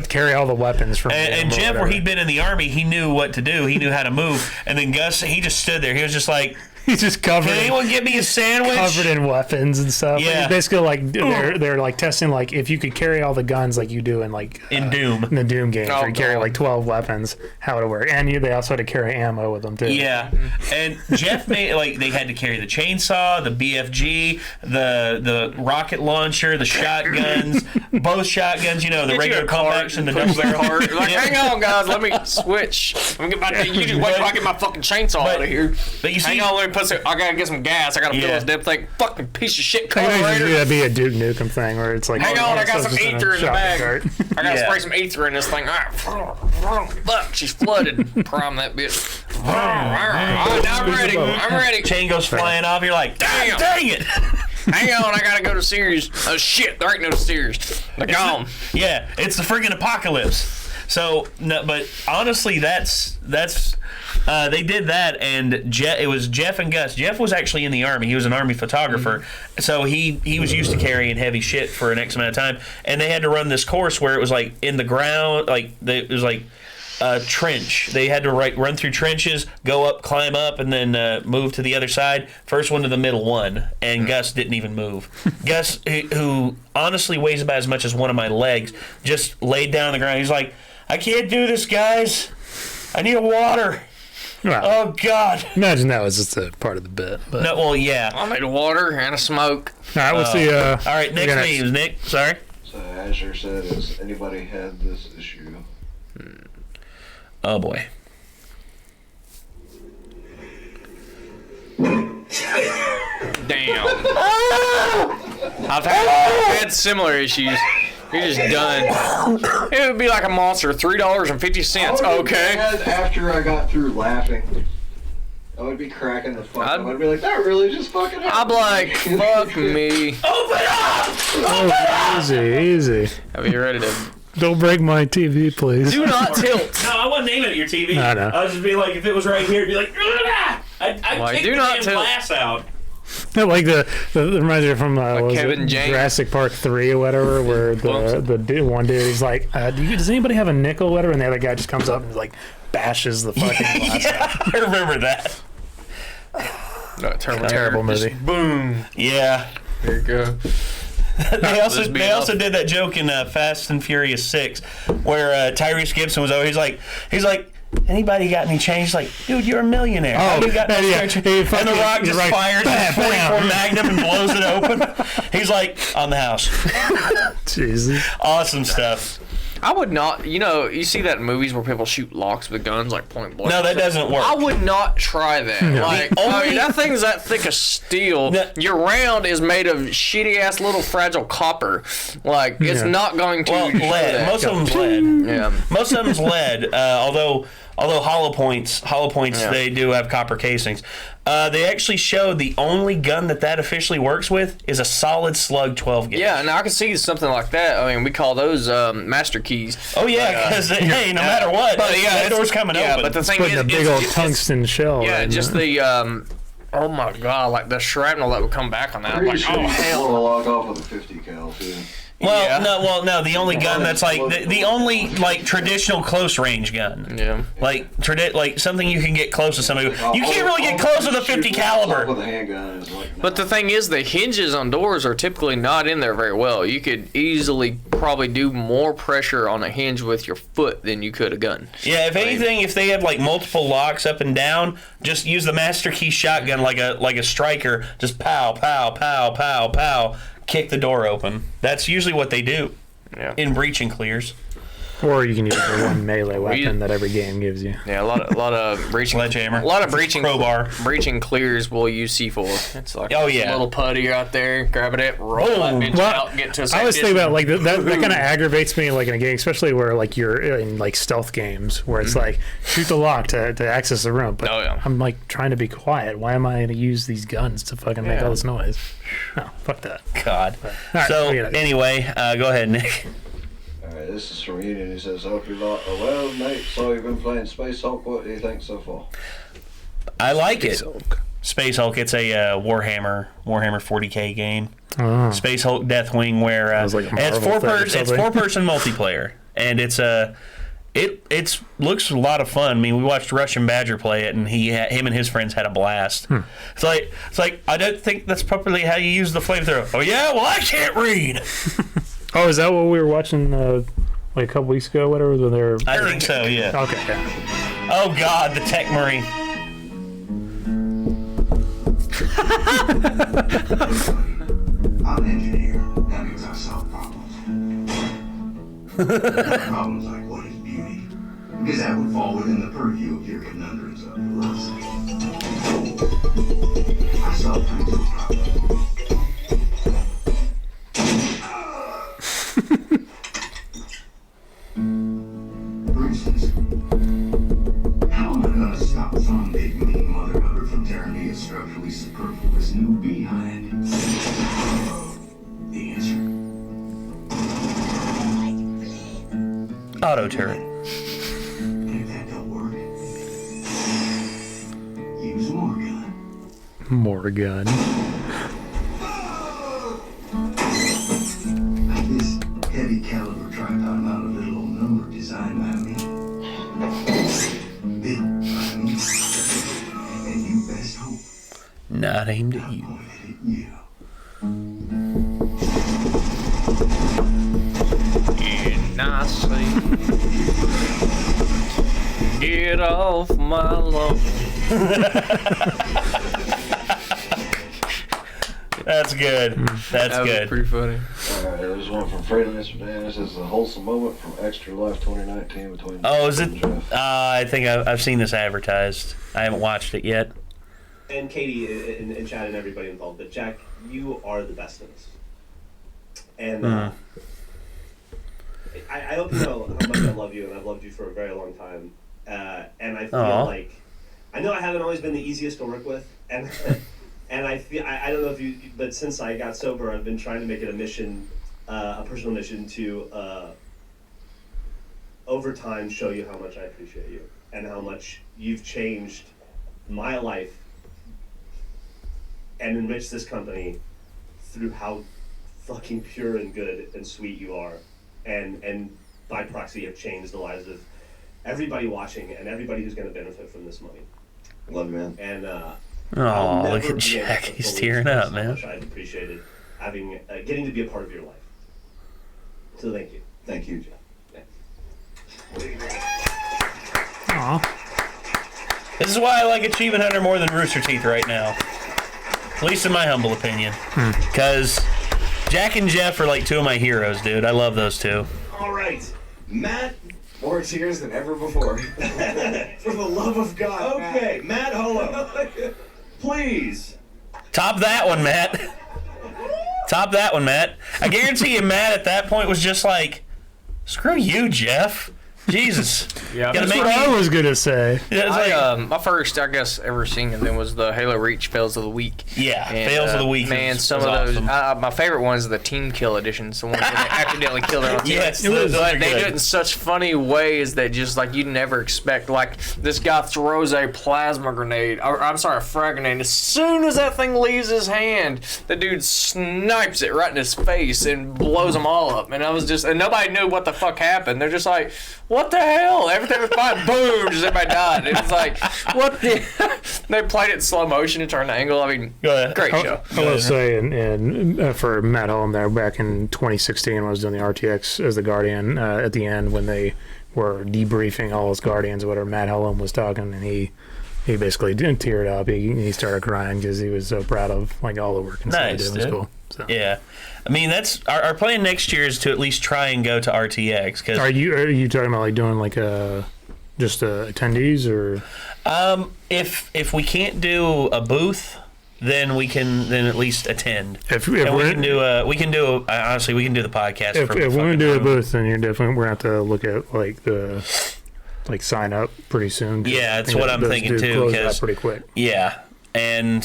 carry all the weapons from and Jeff, where he'd been in the army, he knew what to do. He knew how to move. And then Gus, he just stood there. He was just like, he's just covered. Can anyone get me a sandwich? Covered in weapons and stuff. Yeah. And basically, like they're like testing, like, if you could carry all the guns like you do in Doom, in the Doom games, where you carry like 12 weapons, how would it work? And they also had to carry ammo with them too. Yeah. And Jeff made, like, they had to carry the chainsaw, the BFG, the rocket launcher, the shotguns, both shotguns. The regular comebacks and the double barrel. Like, hang on, guys, let me switch. Let me get you just wait till I get my fucking chainsaw out of here. But you see, hang on, I gotta get some gas. I gotta fill this damn thing. Fucking piece of shit carburetor. That'd be a Duke Nukem thing where it's like, hang on, I got some ether in the bag. I gotta spray some ether in this thing. Fuck, she's flooded. Prime that bitch. I'm ready. I'm ready. Chain goes flying off. You're like, damn, dang it. Hang on, I gotta go to Sears. Oh shit, there ain't no Sears. They're gone. Yeah, it's the friggin' apocalypse. So, no, but honestly, that's they did that, and it was Jeff and Gus. Jeff was actually in the Army. He was an Army photographer, so he was used to carrying heavy shit for an X amount of time, and they had to run this course where it was like in the ground, it was like a trench. They had to run through trenches, go up, climb up, and then move to the other side. First one to the middle one, and Gus didn't even move. Gus, who honestly weighs about as much as one of my legs, just laid down on the ground. He's like, I can't do this, guys. I need water. Well, oh, God. Imagine that was just a part of the bit. But. No, well, yeah. I need water and a smoke. All right, what's the... all right, next memes, Nick. Sorry. So, Azure said, has anybody had this issue? Oh, boy. Damn. I've had similar issues. You're just done. It would be like a monster. $3.50. Okay. After I got through laughing, I would be cracking the fuck up. I'd be like, that really just fucking happened. I'm like, fuck me. Open up! Easy. Are you ready to... Don't break my TV, please. Do not tilt. No, I wasn't aiming at your TV. I know. I was just being like, if it was right here, it'd be like, I'd kick the damn glass out. No, like the reminds me from Kevin James. Jurassic Park 3 or whatever, where the one dude is like, does anybody have a nickel or whatever? And the other guy just comes up and like bashes the fucking glass out. I remember that. No, terrible movie. Boom. Yeah. There you go. They also did that joke in Fast and Furious 6 where Tyrese Gibson was over. He's like, anybody got any change? Like, dude, you're a millionaire. Oh, you got no yeah. change? And The Rock just fires a 44 Magnum and blows it open. He's like, on the house. Jesus. Awesome stuff. I would not, you see that in movies where people shoot locks with guns, like point blank. No, that doesn't work. I would not try that. Like, that thing's that thick of steel. Your round is made of shitty ass little fragile copper. Like, it's not going to. Well, lead. Most of them's lead. Yeah. Most of them's lead. Although hollow points, they do have copper casings. They actually showed the only gun that officially works with is a solid slug 12 gauge. Yeah, now I can see something like that. I mean, we call those master keys. Oh yeah, because hey, no matter what, that door's coming open. But the thing putting is, a big old tungsten shell. Yeah, just the oh my god, like the shrapnel that would come back on that. Like, sure oh hell. Want to lock off with a 50 cal too. No. The only gun that's like the only like traditional close range gun. Yeah. Like something you can get close to somebody. You can't really get close with a 50 caliber. With a handgun is like, But the thing is, the hinges on doors are typically not in there very well. You could easily probably do more pressure on a hinge with your foot than you could a gun. Yeah, if anything, if they have like multiple locks up and down, just use the master key shotgun like a striker. Just pow, pow, pow, pow, pow. Kick the door open. That's usually what they do in breaching clears. Or you can use the one melee weapon that every game gives you. Yeah, a lot of breaching sledgehammer. A lot of breaching crowbar. Breaching clears will use C4. It's like a little putty out there, grabbing it, roll that bitch out, get to a I always think about like that kind of aggravates me like in a game, especially where like you're in like stealth games where it's like shoot the lock to access the room. But I'm like trying to be quiet. Why am I going to use these guns to fucking make all this noise? No, fuck that. God. So anyway, go ahead, Nick. Alright, this is from Union. He says, hope you're not. Well, Nate, so you've been playing Space Hulk. What do you think so far? I like it. Space Hulk. It's a Warhammer 40K game. Space Hulk Deathwing, where it's four person multiplayer, and it looks a lot of fun. I mean, we watched Russian Badger play it, and him and his friends had a blast. It's like I don't think that's properly how you use the flamethrower. Oh yeah, well I can't read. Oh, is that what we were watching like a couple weeks ago? Whatever, when they were. I think so. Yeah. Okay. Yeah. Oh God, the Tech Marine. I'm an engineer. That means I solve problems. Problems like what is beauty? Because that would fall within the purview of your conundrums of philosophy. I solve tons of problems. For instance, how am I gonna stop some big mean mother hugger from tearing me a structurally superfluous new behind? The answer. Auto turret. And if that don't work, use more gun. More gun. This heavy caliber tripod mounted little old number designed by me. Built by me. And you best hope. Not aimed at you. Pointed at you. And I say, get off my lawn. That's good. That's good. Pretty funny. Alright, there's one from Freelance for Dan. This is a wholesome moment from Extra Life 2019 between. Oh, is it? I think I've seen this advertised. I haven't watched it yet. And Katie and Chad and everybody involved, but Jack, you are the best in this. And I hope you know how much I love you, and I've loved you for a very long time. And I feel like I know I haven't always been the easiest to work with, and and I feel I don't know if you, but since I got sober, I've been trying to make it a mission, a personal mission to over time show you how much I appreciate you and how much you've changed my life and enriched this company through how fucking pure and good and sweet you are, and by proxy have changed the lives of everybody watching and everybody who's going to benefit from this money. Love you, man. And oh, look at Jack. He's tearing up, man. How much I've appreciated having getting to be a part of your life. So thank you. Thank you, Jeff. This is why I like Achievement Hunter more than Rooster Teeth right now. At least in my humble opinion. Because Jack and Jeff are like two of my heroes, dude. I love those two. All right, Matt. More tears than ever before. For the love of God. Okay, Matt Holo. Please. Top that one, Matt. Top that one, Matt. I guarantee you, Matt at that point was just like, screw you, Jeff. Jesus. Yeah, that's what I was going to say. My first, I guess, ever singing then was the Halo Reach Fails of the Week. Yeah, and, Fails of the Week. Man, some of those. Awesome. My favorite ones are the Team Kill editions, the ones that they accidentally kill their own team. Yes, they do it in such funny ways that just like you'd never expect. Like this guy throws a plasma grenade, or I'm sorry, a frag grenade. As soon as that thing leaves his hand, the dude snipes it right in his face and blows them all up. And I was just, and nobody knew what the fuck happened. They're just like, what the hell? Everything was fine. Boom! Just everybody died. It was like, what the... They played it in slow motion and turned the angle. I mean, great show. I will say, and for Matt Holm there, back in 2016 when I was doing the RTX as the Guardian, at the end when they were debriefing all his Guardians or whatever, Matt Holm was talking, and he basically teared up. He started crying because he was so proud of like all the work and stuff he did. It was cool. So. Yeah. I mean, that's our plan next year is to at least try and go to RTX. Cause are you talking about like doing like just attendees or? If we can't do a booth, then we can at least attend. If we can do honestly we can do the podcast. If we're gonna do a booth, then we're gonna have to look at like sign up pretty soon. Yeah, that's what I'm thinking too. Because pretty quick. Yeah. And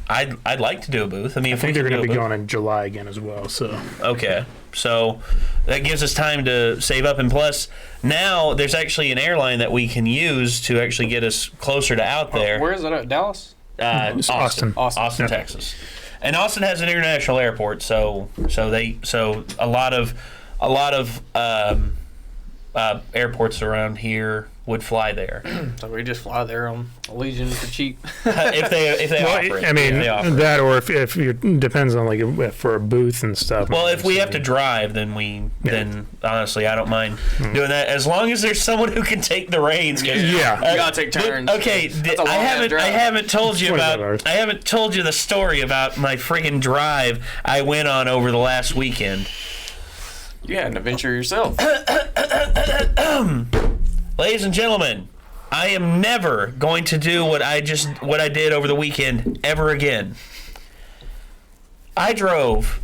I'd like to do a booth. I mean, I think they're going to be going in July again as well. So okay, so that gives us time to save up. And plus, now there's actually an airline that we can use to actually get us closer to out there. Where is it at? Dallas? Austin, yep. Texas. And Austin has an international airport, so a lot of airports around here would fly there. So we just fly there on Allegiant for cheap. if they offer it. I mean, that or if you depends on like for a booth and stuff. Well, if we have to drive, then honestly, I don't mind doing that as long as there's someone who can take the reins. You gotta take turns. Okay, I haven't told you the story about my friggin' drive I went on over the last weekend. You had an adventure yourself. Ladies and gentlemen, I am never going to do what I did over the weekend ever again. I drove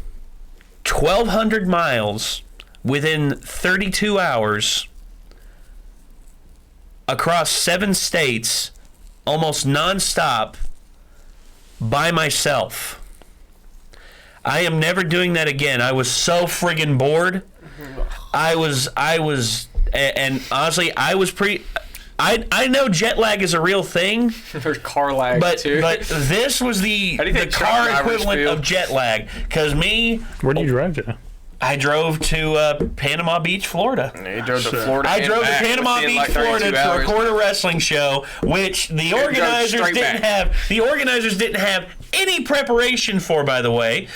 1,200 miles within 32 hours across 7 states, almost nonstop, by myself. I am never doing that again. I was so friggin' bored. I was, and honestly, I was I know jet lag is a real thing. There's car lag too. But this was the car equivalent of jet lag. Because where do you drive to? I drove to Panama Beach, Florida. You drove to Florida. I drove to Panama Beach, Florida to record a wrestling show, which the organizers didn't have any preparation for. By the way,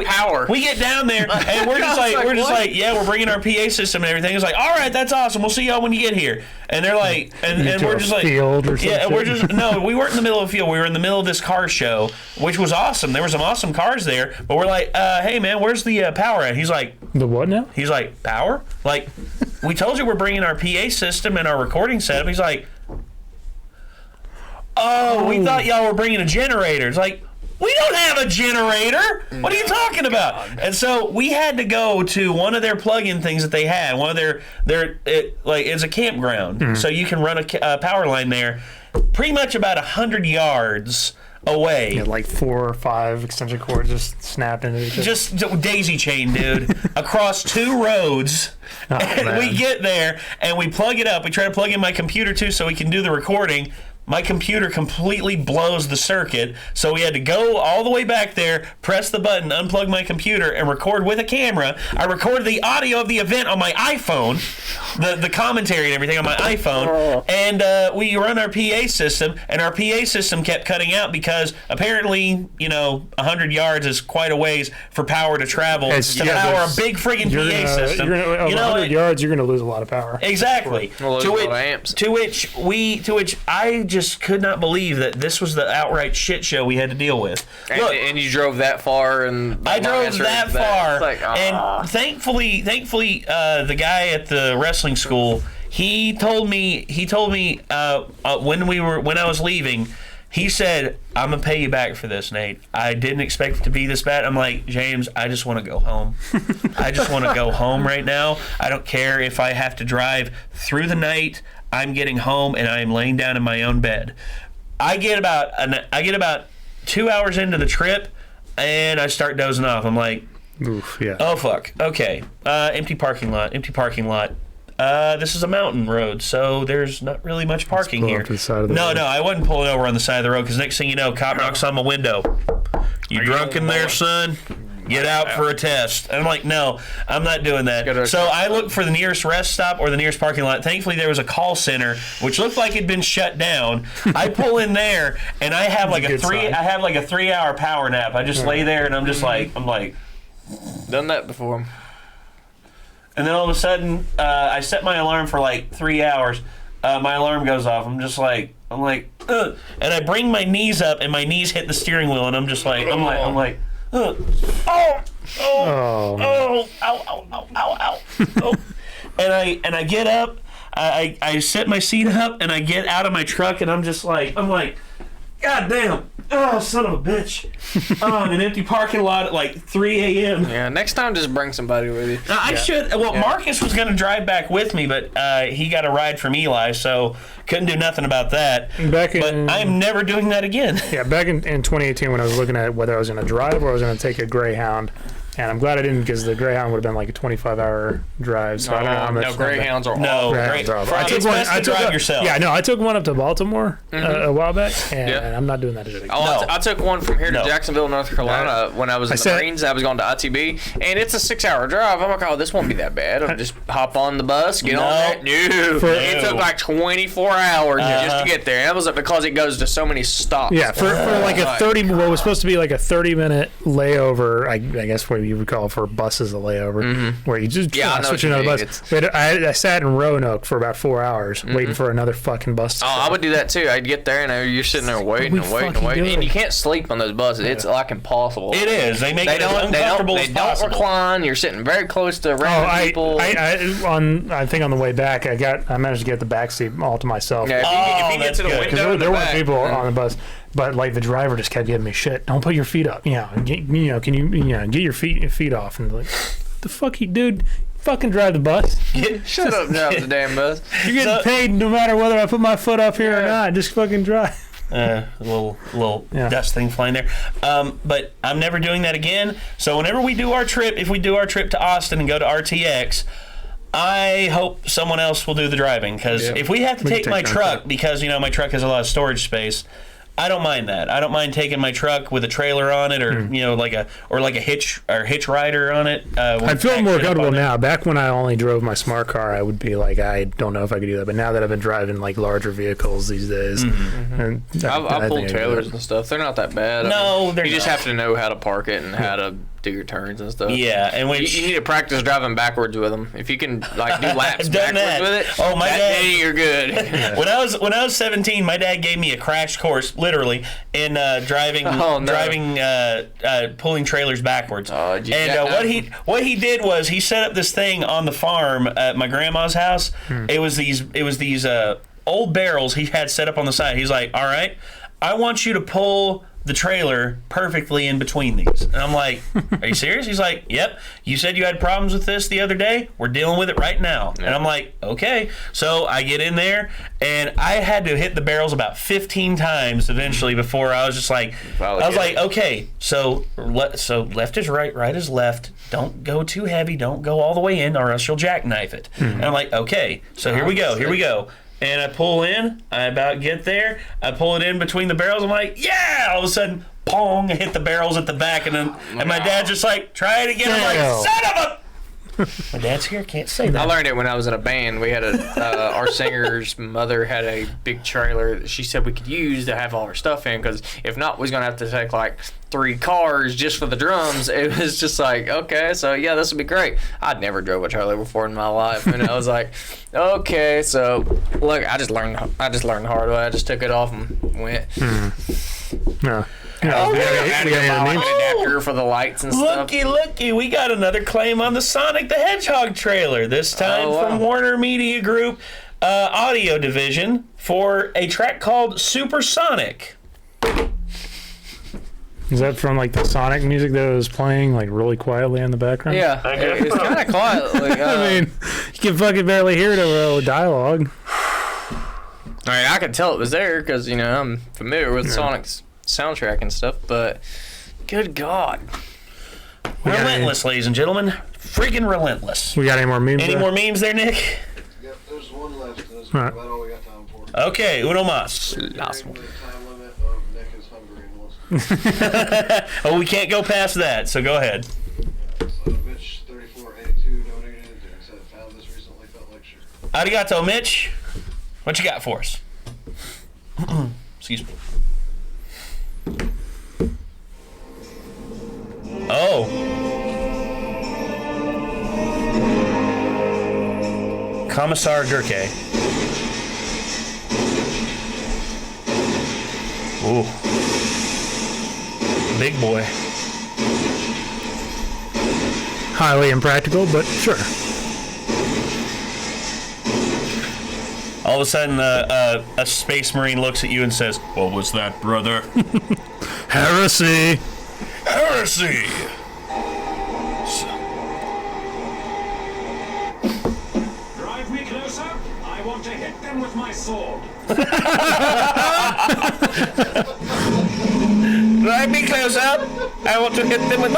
power. We get down there and we're just like, yeah, we're bringing our PA system and everything. It's like, all right, that's awesome. We'll see y'all when you get here. And they're like, and we're just like, field or something. Yeah, we're just no, we weren't in the middle of a field. We were in the middle of this car show, which was awesome. There were some awesome cars there, but we're like, hey man, where's the power at? He's like, the what now? He's like, power? Like, we told you we're bringing our PA system and our recording setup. He's like, we thought y'all were bringing a generator. It's like, we don't have a generator. What are you talking about? And so we had to go to one of their plug-in things that they had. One of it's a campground, so you can run a power line there, pretty much about 100 yards away. Yeah, like 4 or 5 extension cords just snap into each other. Just daisy chain, dude, across 2 roads. And we get there and we plug it up. We try to plug in my computer too so we can do the recording. my computer completely blows the circuit, so we had to go all the way back there, press the button, unplug my computer, and record with a camera. I recorded the audio of the event on my iPhone, the commentary and everything on my iPhone, and we run our PA system, and our PA system kept cutting out because apparently, 100 yards is quite a ways for power to travel to power a big friggin' PA system. 100 yards, you're going to lose a lot of power. Exactly. To which I just could not believe that this was the outright shit show we had to deal with. And you drove that far, and I drove that far, and thankfully, the guy at the wrestling school, he told me when I was leaving, he said, "I'm gonna pay you back for this, Nate. I didn't expect it to be this bad." I'm like, James, I just want to go home. I just want to go home right now. I don't care if I have to drive through the night. I'm getting home and I am laying down in my own bed. I get about 2 hours into the trip and I start dozing off. I'm like, oof, yeah. Oh fuck. Okay. Empty parking lot. This is a mountain road, so there's not really much parking here. No, I wasn't pulling over on the side of the road because next thing you know, cop knocks on my window. You drunk in there, son? Get out for a test. And I'm like, no, I'm not doing that. So I looked for the nearest rest stop or the nearest parking lot. Thankfully, there was a call center, which looked like it'd been shut down. I pull in there, and I have like a 3 hour power nap. I just lay there, and I'm like, done that before. And then all of a sudden, I set my alarm for like 3 hours. My alarm goes off. I'm like, ugh. And I bring my knees up, and my knees hit the steering wheel, and I'm like. Ow, and I get up, I set my seat up, and I get out of my truck, and I'm like, God damn, oh, son of a bitch. Oh, in an empty parking lot at like 3 a.m. Yeah, next time just bring somebody with you. I should. Well, Marcus was going to drive back with me, but he got a ride from Eli, so couldn't do nothing about that. But I am never doing that again. Yeah, back in 2018 when I was looking at whether I was going to drive or I was going to take a Greyhound, and I'm glad I didn't because the Greyhound would have been like a 25-hour drive. So I don't know how much. Greyhounds are awful. I took one up to Baltimore a while back, and I'm not doing that again. I took one from here to Jacksonville, North Carolina when I was in the Marines. I was going to ITB, and it's a 6-hour drive. I'm like, oh, this won't be that bad. I'll just hop on the bus, get on there. It took like 24 hours just to get there. And that was because it goes to so many stops. Yeah, for like a 30, what was supposed to be like a 30-minute layover, I guess what you would call for buses a layover, where you just switch another bus. But I sat in Roanoke for about 4 hours waiting for another fucking bus to I would do that too. I'd get there and you're sitting there waiting, and you can't sleep on those buses. It's like impossible. It is. They make it as uncomfortable as possible. They don't recline. You're sitting very close to random people. I think on the way back, I managed to get the back seat all to myself. Yeah, if you get to the window, there were people on the bus. But like the driver just kept giving me shit. Don't put your feet up. Can you get your feet off? And like, the fuck, dude, fucking drive the bus. Shut up, drive the damn bus. You're getting paid no matter whether I put my foot up here or not. Just fucking drive. A little dust thing flying there. But I'm never doing that again. So whenever we do our trip, if we do our trip to Austin and go to RTX, I hope someone else will do the driving because if we have to take my truck because my truck has a lot of storage space. I don't mind that. I don't mind taking my truck with a trailer on it, or like a hitch rider on it. I feel more comfortable now. Back when I only drove my smart car, I would be like, I don't know if I could do that. But now that I've been driving like larger vehicles these days, I pull trailers and stuff. They're not that bad. No, you just have to know how to park it and how to do your turns and stuff. Yeah, and you need to practice driving backwards with them. If you can like do laps backwards with it, my dad, you're good. When I was 17, my dad gave me a crash course, literally, in driving pulling trailers backwards. And what he did was he set up this thing on the farm at my grandma's house. It was these old barrels he had set up on the side. He's like, all right, I want you to pull the trailer perfectly in between these. And I'm like, are you serious? He's like, yep. You said you had problems with this the other day. We're dealing with it right now. Yeah. And I'm like, okay. So I get in there, and I had to hit the barrels about 15 times eventually before I was just like, okay, so left is right, right is left. Don't go too heavy. Don't go all the way in, or else you'll jackknife it. And I'm like, okay, so here we go. and I pull in. I about get there. I pull it in between the barrels. I'm like, yeah! All of a sudden, pong, I hit the barrels at the back, and my dad's just like, try it again. I'm like, son of a... My dad's here, can't say that. I learned it when I was in a band. We had our singer's mother had a big trailer that she said we could use to have all our stuff in, because if not, we was going to have to take like 3 cars just for the drums. It was just like, okay, so yeah, this would be great. I'd never drove a trailer before in my life, and I was like, okay, so look, I just learned the hard way. I just took it off and went. No. We got an adapter for the lights and stuff. Looky, we got another claim on the Sonic the Hedgehog trailer, this time from Warner Media Group audio division for a track called Supersonic. Is that from like the Sonic music that was playing like really quietly in the background? Yeah, it's kind of quiet. Like, I mean, you can fucking barely hear it over dialogue. I mean, I could tell it was there because, you know, I'm familiar with Sonic's soundtrack and stuff, but good God. Relentless, ladies and gentlemen. Freaking relentless. We got any more memes? Any more memes there, Nick? Yep, there's one left. That's about all we got time for. Okay, uno más. Last one. The time limit of Nick is hungry and wants Oh, we can't go past that, so go ahead. So Mitch 3482 donated and said found this recently, felt like sure. Arigato, Mitch. What you got for us? Excuse me. Oh. Commissar Gurke. Ooh. Big boy. Highly impractical, but sure. All of a sudden, a space marine looks at you and says, "What was that, brother?" Heresy. Heresy. Drive me closer. I want to hit them with my sword. Drive me close up. I want to hit them with.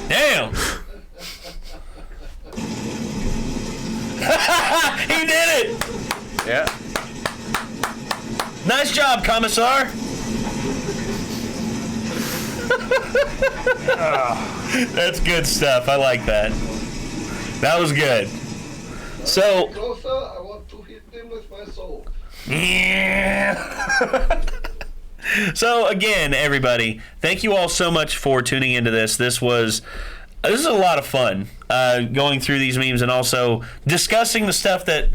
Damn. He did it. Yeah. Nice job, Commissar. That's good stuff. I like that. That was good. So. Closer, I want to hit them with my sword. Yeah. So again, everybody, thank you all so much for tuning into this. This is a lot of fun going through these memes and also discussing the stuff that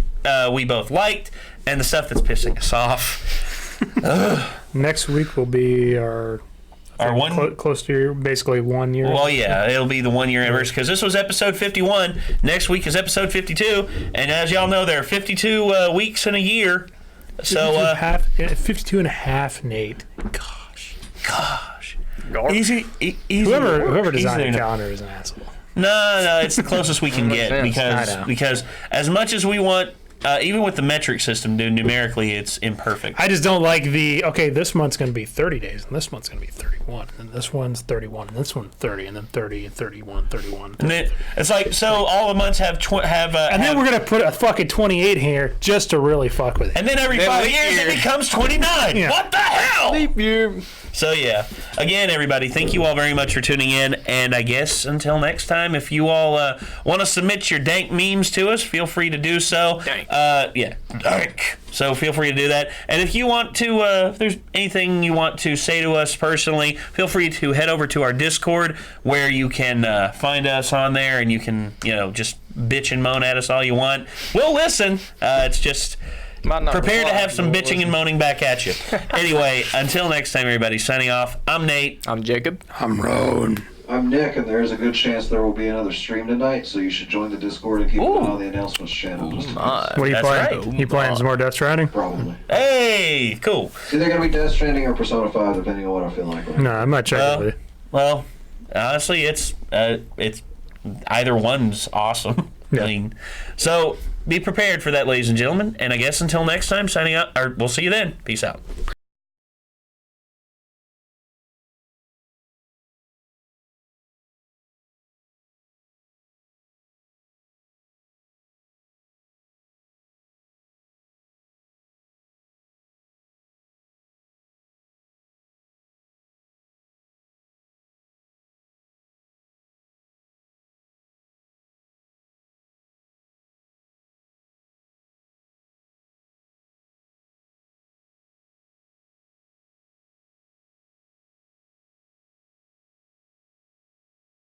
we both liked and the stuff that's pissing us off. Next week will be our close to basically 1 year. Well, yeah, it'll be the 1 year anniversary because this was episode 51. Next week is episode 52, and as y'all know, there are 52 weeks in a year. So 52 and a half, Nate. Gosh. Easy. Whoever designed the calendar is an asshole. No, it's the closest we can get because as much as we want, even with the metric system, dude, numerically it's imperfect. I just don't like this month's going to be 30 days, and this month's going to be 31, and this one's 31, and this one's 30, and then 30, and 31, 31. 30. And then, it's like, so all the months have and then we're going to put a fucking 28 here just to really fuck with it. And then every 5 years it becomes 29. Yeah. What the hell? Leap year. So yeah, again, everybody, thank you all very much for tuning in, and I guess until next time, if you all want to submit your dank memes to us, feel free to do so. Dank. Dank. So feel free to do that, and if you want to, if there's anything you want to say to us personally, feel free to head over to our Discord, where you can find us on there, and you can, just bitch and moan at us all you want. We'll listen. It's just. Prepare to have some bitching and moaning back at you. Anyway, until next time, everybody, signing off. I'm Nate. I'm Jacob. I'm Roan. I'm Nick, and there's a good chance there will be another stream tonight, so you should join the Discord and keep an eye on the announcements channel. What are you playing? Right. You playing some more Death Stranding? Probably. Hey, cool. It's either going to be Death Stranding or Persona 5, depending on what I feel like. Right? No, I'm not checking with you. Well, honestly, it's either one's awesome. Yeah. So be prepared for that, ladies and gentlemen. And I guess until next time, signing out. Or we'll see you then. Peace out.